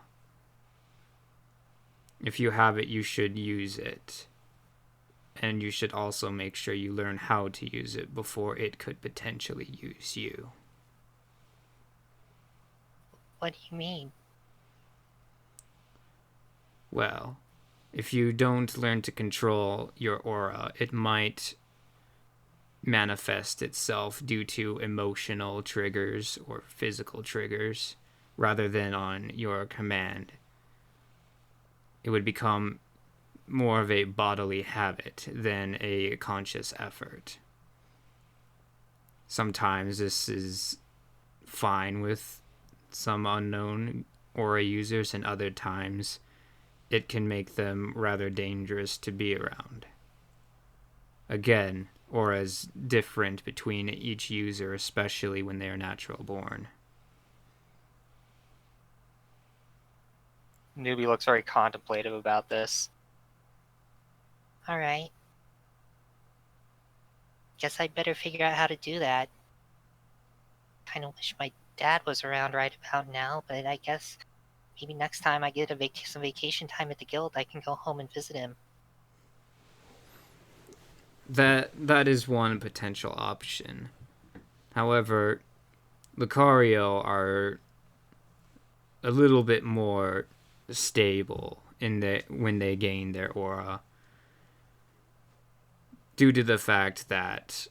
If you have it, you should use it. And you should also make sure you learn how to use it before it could potentially use you. What do you mean? Well, if you don't learn to control your aura, it might manifest itself due to emotional triggers or physical triggers rather than on your command. it would become more of a bodily habit than a conscious effort. Sometimes this is fine with some unknown aura users, and other times it can make them rather dangerous to be around. Again, auras different between each user, especially when they are natural born. Newbie looks very contemplative about this. Alright. Guess I'd better figure out how to do that. Kinda wish my dad was around right about now, but I guess maybe next time I get some vacation time at the guild, I can go home and visit him. That is one potential option. However, Lucario are a little bit more stable when they gain their aura, due to the fact that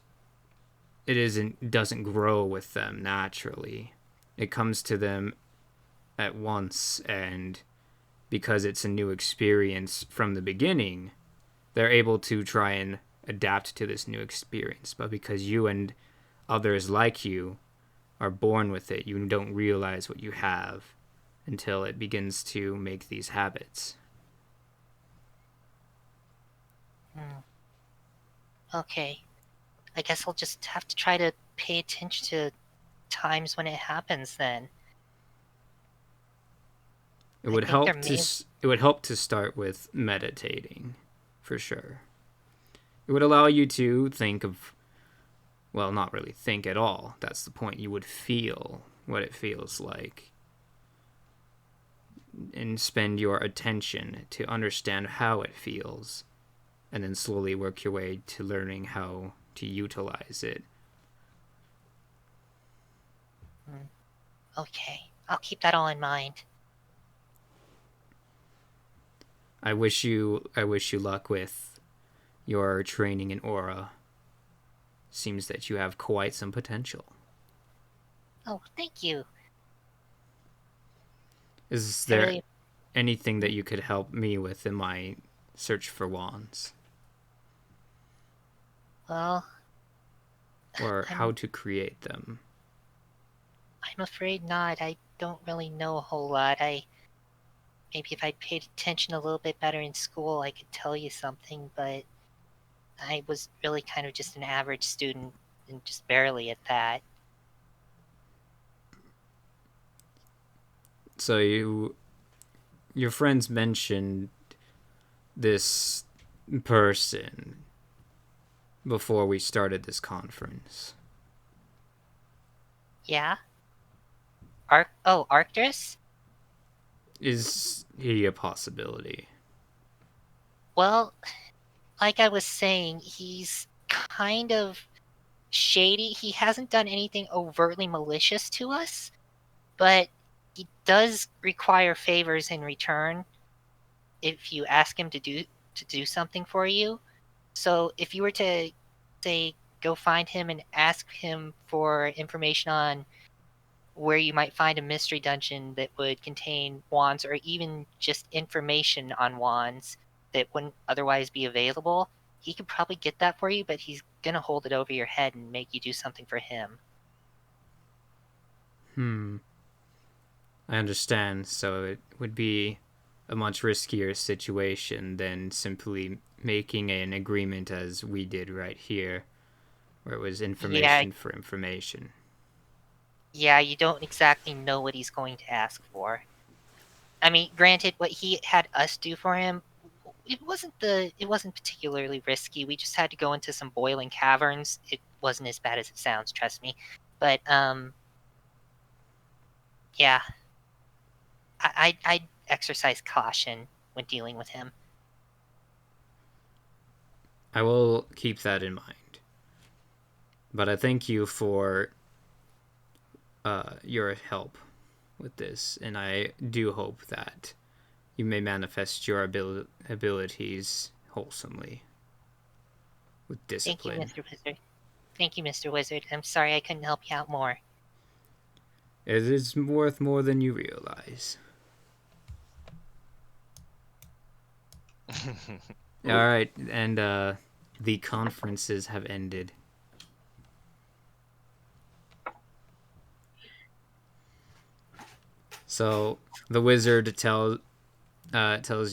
it doesn't grow with them naturally. It comes to them at once, and because it's a new experience from the beginning, they're able to try and adapt to this new experience. But because you and others like you are born with it, you don't realize what you have until it begins to make these habits. Okay. I guess I'll just have to try to pay attention to times when it happens then. It would I think help there may- it would help to start with meditating, for sure. It would allow you to think of, well, not really think at all. That's the point. You would feel what it feels like and spend your attention to understand how it feels, and then slowly work your way to learning how to utilize it. Okay, I'll keep that all in mind. I wish you luck with your training in aura. Seems that you have quite some potential. Oh, thank you. Is I there really- anything that you could help me with in my search for wands? Well, Or how to create them? I'm afraid not. I don't really know a whole lot. Maybe if I'd paid attention a little bit better in school, I could tell you something, but I was really kind of just an average student, and just barely at that. So your friends mentioned this person before we started this conference. Yeah? Arcturus? Is he a possibility? Well, like I was saying, he's kind of shady. He hasn't done anything overtly malicious to us, but he does require favors in return if you ask him to do something for you. So if you were to, say, go find him and ask him for information on where you might find a mystery dungeon that would contain wands, or even just information on wands that wouldn't otherwise be available, he could probably get that for you, but he's gonna hold it over your head and make you do something for him. I understand. So it would be a much riskier situation than simply making an agreement as we did right here, where it was information for information. Yeah, you don't exactly know what he's going to ask for. I mean, granted, what he had us do for him, it wasn't particularly risky. We just had to go into some boiling caverns. It wasn't as bad as it sounds, trust me. But yeah, I'd exercise caution when dealing with him. I will keep that in mind. But I thank you for your help with this, and I do hope that you may manifest your abilities wholesomely with discipline. Thank you, Mr. Wizard. Thank you, Mr. Wizard. I'm sorry I couldn't help you out more. It is worth more than you realize. All right, and the conferences have ended. So the wizard tells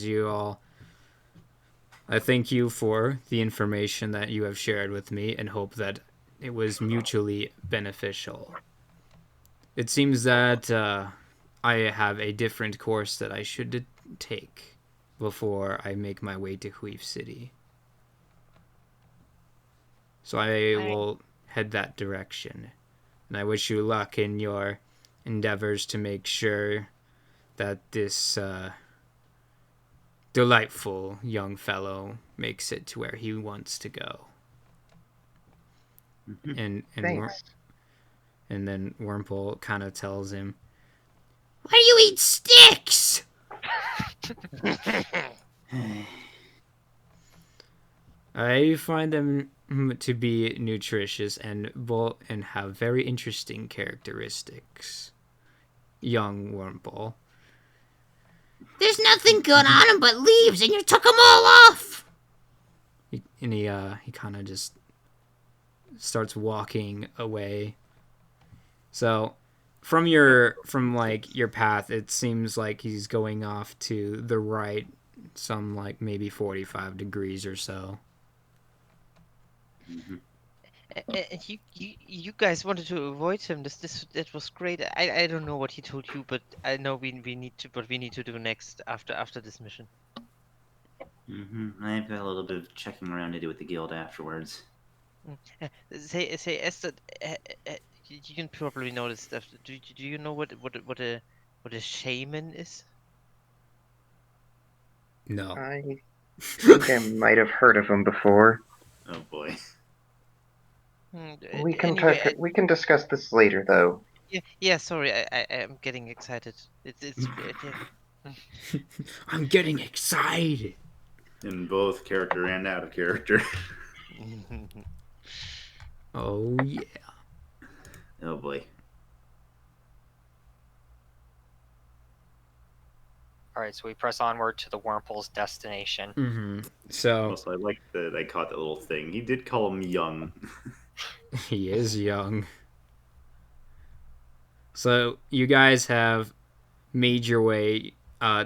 you all, I thank you for the information that you have shared with me and hope that it was mutually beneficial. It seems that I have a different course that I should take before I make my way to Huif City. So I will head that direction. And I wish you luck in your endeavors to make sure that this delightful young fellow makes it to where he wants to go. And Thanks. and then Wurmple kind of tells him, "Why do you eat sticks?" I find them to be nutritious and have very interesting characteristics. Young Wurmple. There's nothing good on them but leaves, and you took them all off. He kind of just starts walking away. So from your path, it seems like he's going off to the right, some like maybe 45 degrees or so. You guys wanted to avoid him. That was great. I don't know what he told you, but I know we need to do next after this mission. I've got a little bit of checking around to do with the guild afterwards. Say Esther, you can probably know this stuff. Do you know what a shaman is? No. I think I might have heard of him before. Oh boy. We can Anyway, we can discuss this later, though. Yeah. Sorry, I am getting excited. It's I'm getting excited. In both character and out of character. Oh yeah. Oh boy. All right, so we press onward to the Wurmple's destination. Mm-hmm. So Also, I like that I caught that little thing. He did call him young. he is young. So you guys have made your way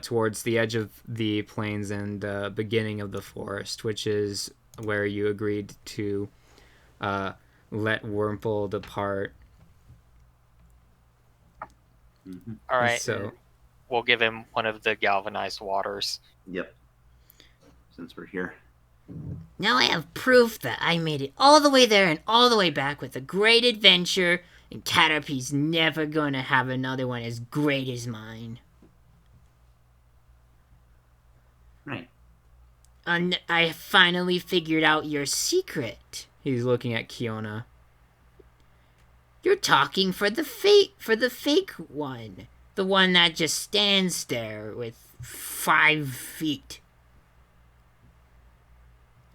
towards the edge of the plains and beginning of the forest, which is where you agreed to let Wurmple depart. All right, So we'll give him one of the galvanized waters. Yep. Since we're here. Now I have proof that I made it all the way there and all the way back with a great adventure, and Caterpie's never gonna have another one as great as mine. Right. And I finally figured out your secret. he's looking at Kiona. You're talking for the fake one. The one that just stands there with 5 feet.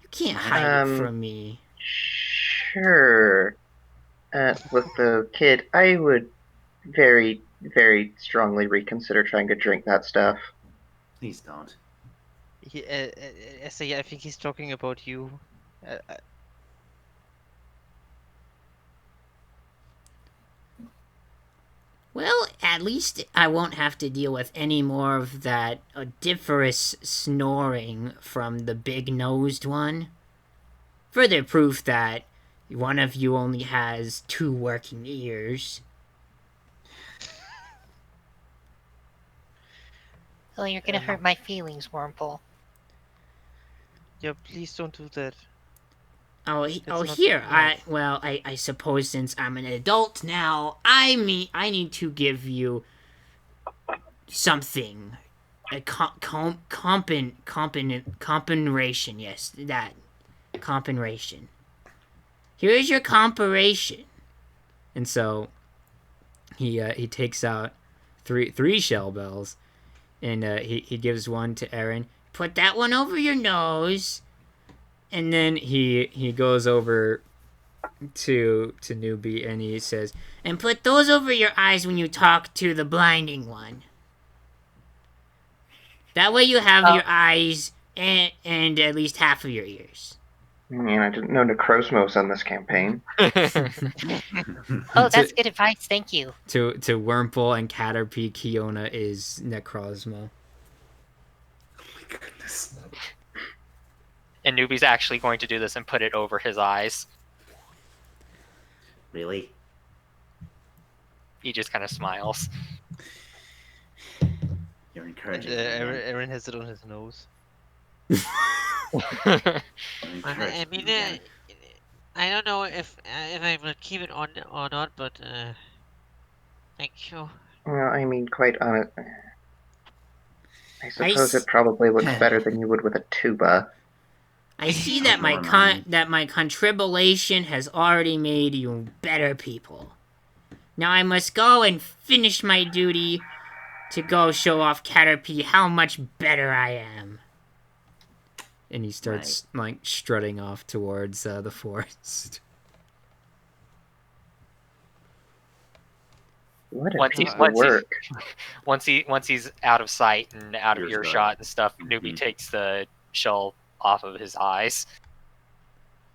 You can't hide it from me. Sure. With the kid, I would very, very strongly reconsider trying to drink that stuff. Please don't. Esther, I think he's talking about you. Well, at least I won't have to deal with any more of that odiferous snoring from the big-nosed one. Further proof that one of you only has 2 working ears. Oh, you're gonna hurt my feelings, Wurmple. Yeah, please don't do that. Here. I suppose since I'm an adult now, I need to give you something. A compensation. Yes, that compensation. Here's your compensation. And so he takes out three shell bells, and he gives one to Aaron. Put that one over your nose. And then he goes over to Newbie and he says, and put those over your eyes when you talk to the blinding one. That way you have your eyes and at least half of your ears. And I didn't know Necrosmos on this campaign. Oh, that's good advice. Thank you. To Wurmple and Caterpie, Kiona is Necrozma. Goodness. And Newbie's actually going to do this and put it over his eyes. Really? He just kind of smiles. You're And encouraging him. man. Aaron has it on his nose. You're I encouraging mean, him, man. I don't know if I will keep it on or not, but thank you. Well, I mean, quite honest. I suppose s- it probably looks better than you would with a tuba. I see that my contribution has already made you better people. Now I must go and finish my duty to go show off Caterpie how much better I am. And he starts like strutting off towards the forest. What a Once piece he's- of work. Once he's out of sight and out of Earshot. earshot and stuff, Mhm. Newbie takes the shell off of his eyes.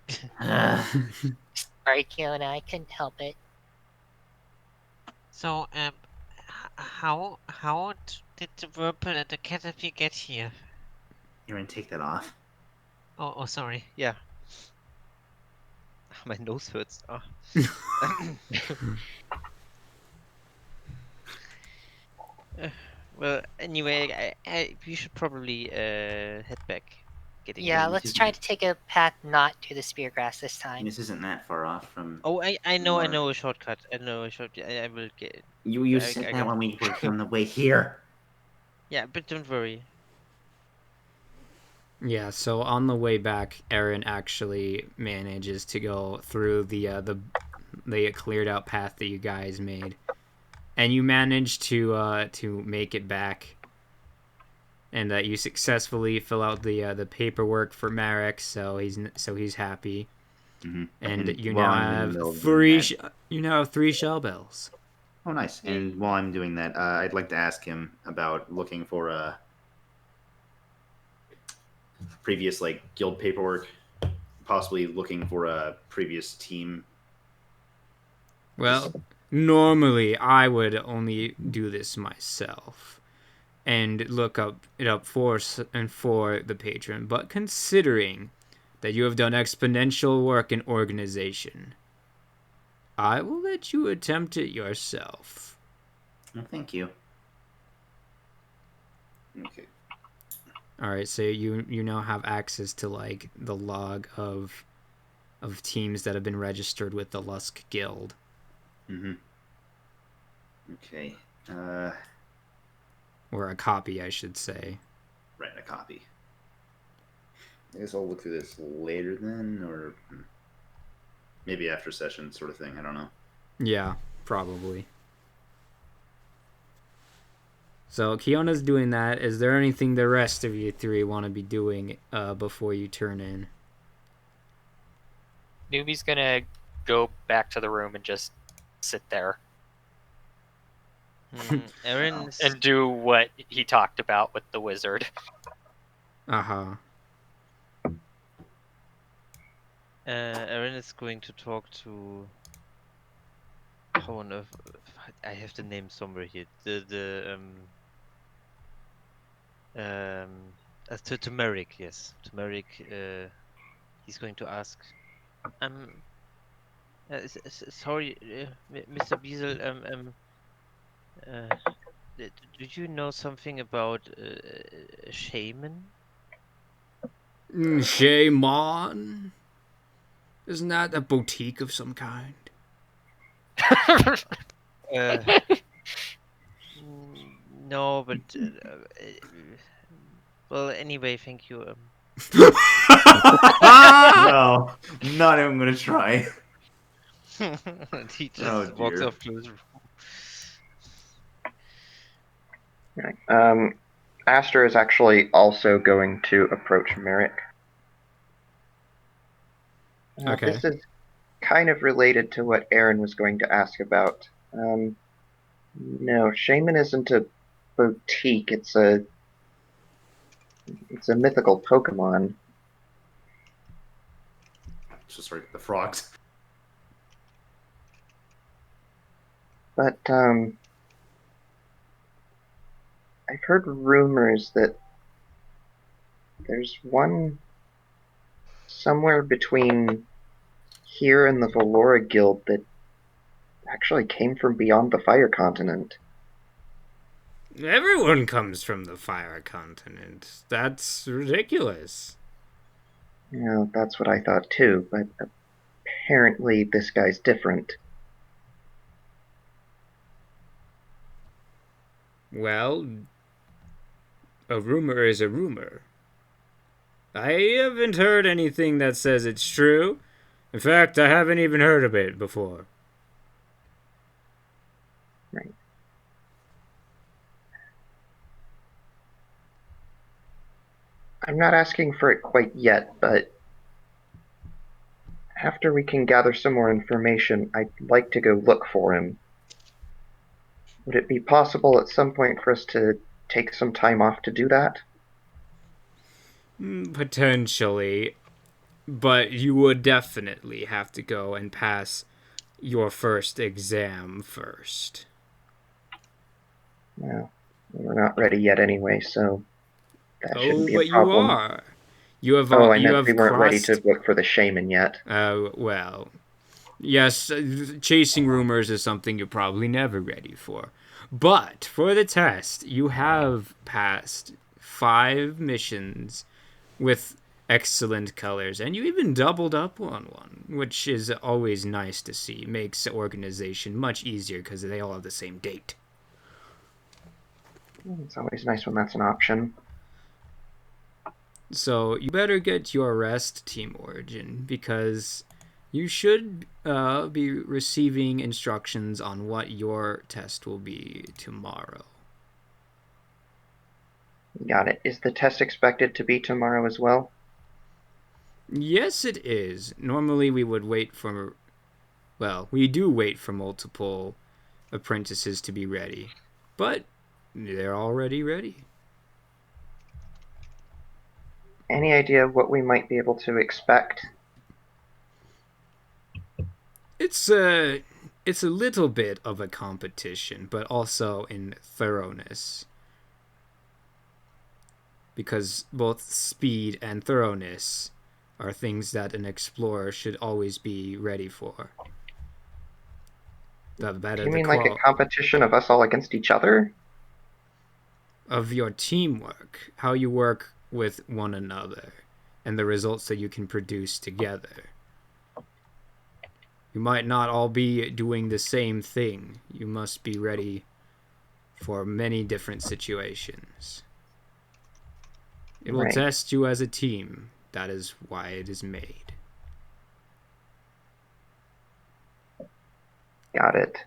Sorry, Kiona, I couldn't help it. So, how did the wurmple and the caterpie get here? Aaron, take that off. Oh, sorry. Yeah. My nose hurts. Oh. Well, anyway, we should probably head back. Yeah, let's try to take a path not to the Speargrass this time. This isn't that far off from. Oh, I know More. a shortcut. I will get. You I said that got- when we were on the way here. Yeah, but don't worry. Yeah, so on the way back, Aaron actually manages to go through the cleared out path that you guys made, and you manage to make it back, and you successfully fill out the paperwork for Marek, so he's happy, Mm-hmm. and you while now I'm in the have middle of three doing that- you now have 3 shell bells. Oh, nice. And while I'm doing that, I'd like to ask him about looking for previous guild paperwork, possibly looking for a previous team. Well, normally I would only do this myself and look it up for the patron, but considering that you have done exponential work in organization, I will let you attempt it yourself. Oh, thank you. Okay. All right, so you now have access to the log of teams that have been registered with the Lusk Guild. Mm-hmm. Okay. Or a copy, I should say. Right, a copy. I guess I'll look through this later then, or maybe after session sort of thing. I don't know. Yeah, probably. So Kiona's doing that. Is there anything the rest of you 3 want to be doing before you turn in? Newbie's gonna go back to the room and just sit there Aaron and do what he talked about with the wizard. Uh-huh. Aaron is going to talk to. Oh no, I have the name somewhere here. To Merrick, yes, to Merrick. He's going to ask. Sorry, Mr. Beazle. Did you know something about a shaman? Shaman? Isn't that a boutique of some kind? No, but well, anyway, thank you. No, not even gonna try. He just Oh, walks dear. off to his room. Aster is actually also going to approach Merrick. Okay. This is kind of related to what Aaron was going to ask about. No, Shaman isn't a boutique. It's a It's a mythical Pokemon. Just sorry, the frogs. But, I've heard rumors that there's one somewhere between here and the Valora Guild that actually came from beyond the Fire Continent. Everyone comes from the Fire Continent. That's ridiculous. Yeah, that's what I thought too, but apparently this guy's different. Well, a rumor is a rumor. I haven't heard anything that says it's true. In fact, I haven't even heard of it before. Right. I'm not asking for it quite yet, but after we can gather some more information, I'd like to go look for him. Would it be possible at some point for us to take some time off to do that? Potentially. But you would definitely have to go and pass your first exam first. Well, we're not ready yet anyway, so that shouldn't be a But problem. you are. You have. I you meant have we weren't ready crossed. to look for the shaman yet. Well, yes, chasing rumors is something you're probably never ready for. But for the test, you have passed 5 missions with excellent colors, and you even doubled up on one, which is always nice to see. Makes organization much easier because they all have the same date. It's always nice when that's an option. So you better get your rest, Team Origin, because you should be receiving instructions on what your test will be tomorrow. Got it. Is the test expected to be tomorrow as well? Yes, it is. Normally we would wait for... Well, we do wait for multiple apprentices to be ready. But they're already ready. Any idea what we might be able to expect? It's a little bit of a competition, but also in thoroughness. Because both speed and thoroughness are things that an explorer should always be ready for. The better You the mean like a competition of us all against each other? Of your teamwork, how you work with one another, and the results that you can produce together. You might not all be doing the same thing. You must be ready for many different situations. It will test you as a team. That is why it is made. Got it.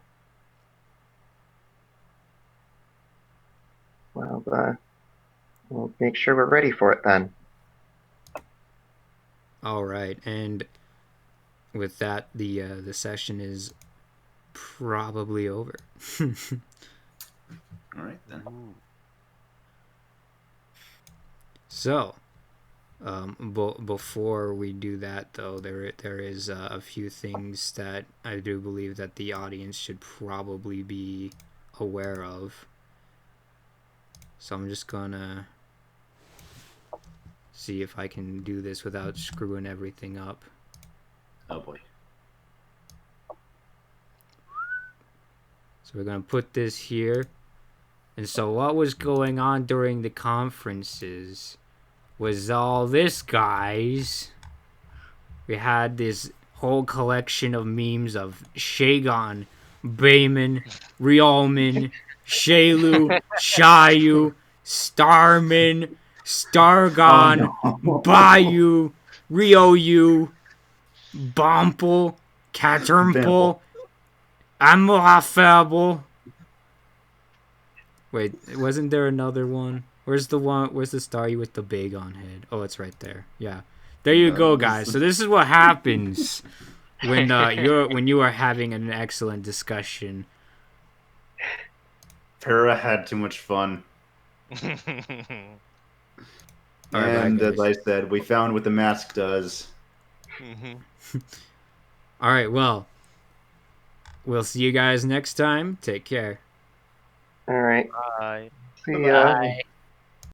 Well, we'll make sure we're ready for it then. All right, and with that, the session is probably over. All right then. So, before we do that, though, there is a few things that I do believe that the audience should probably be aware of. So I'm just gonna see if I can do this without screwing everything up. Oh boy. So we're gonna put this here. And so what was going on during the conferences was all this, guys. We had this whole collection of memes of Shagon, Bayman, Rialman, Shalu, Shayu, Starman, Stargon, Bayou, Ryoyu, Bomple, Caterpple, Amorafable. Wait, wasn't there another one? Where's the star with the big on head? Oh, it's right there. Yeah. There you go, guys. So this is what happens when you are having an excellent discussion. Para had too much fun. All right, bye, And as guys. I said, we found what the mask does. All right, well, we'll see you guys next time. Take care. All right. Bye. See ya. Bye.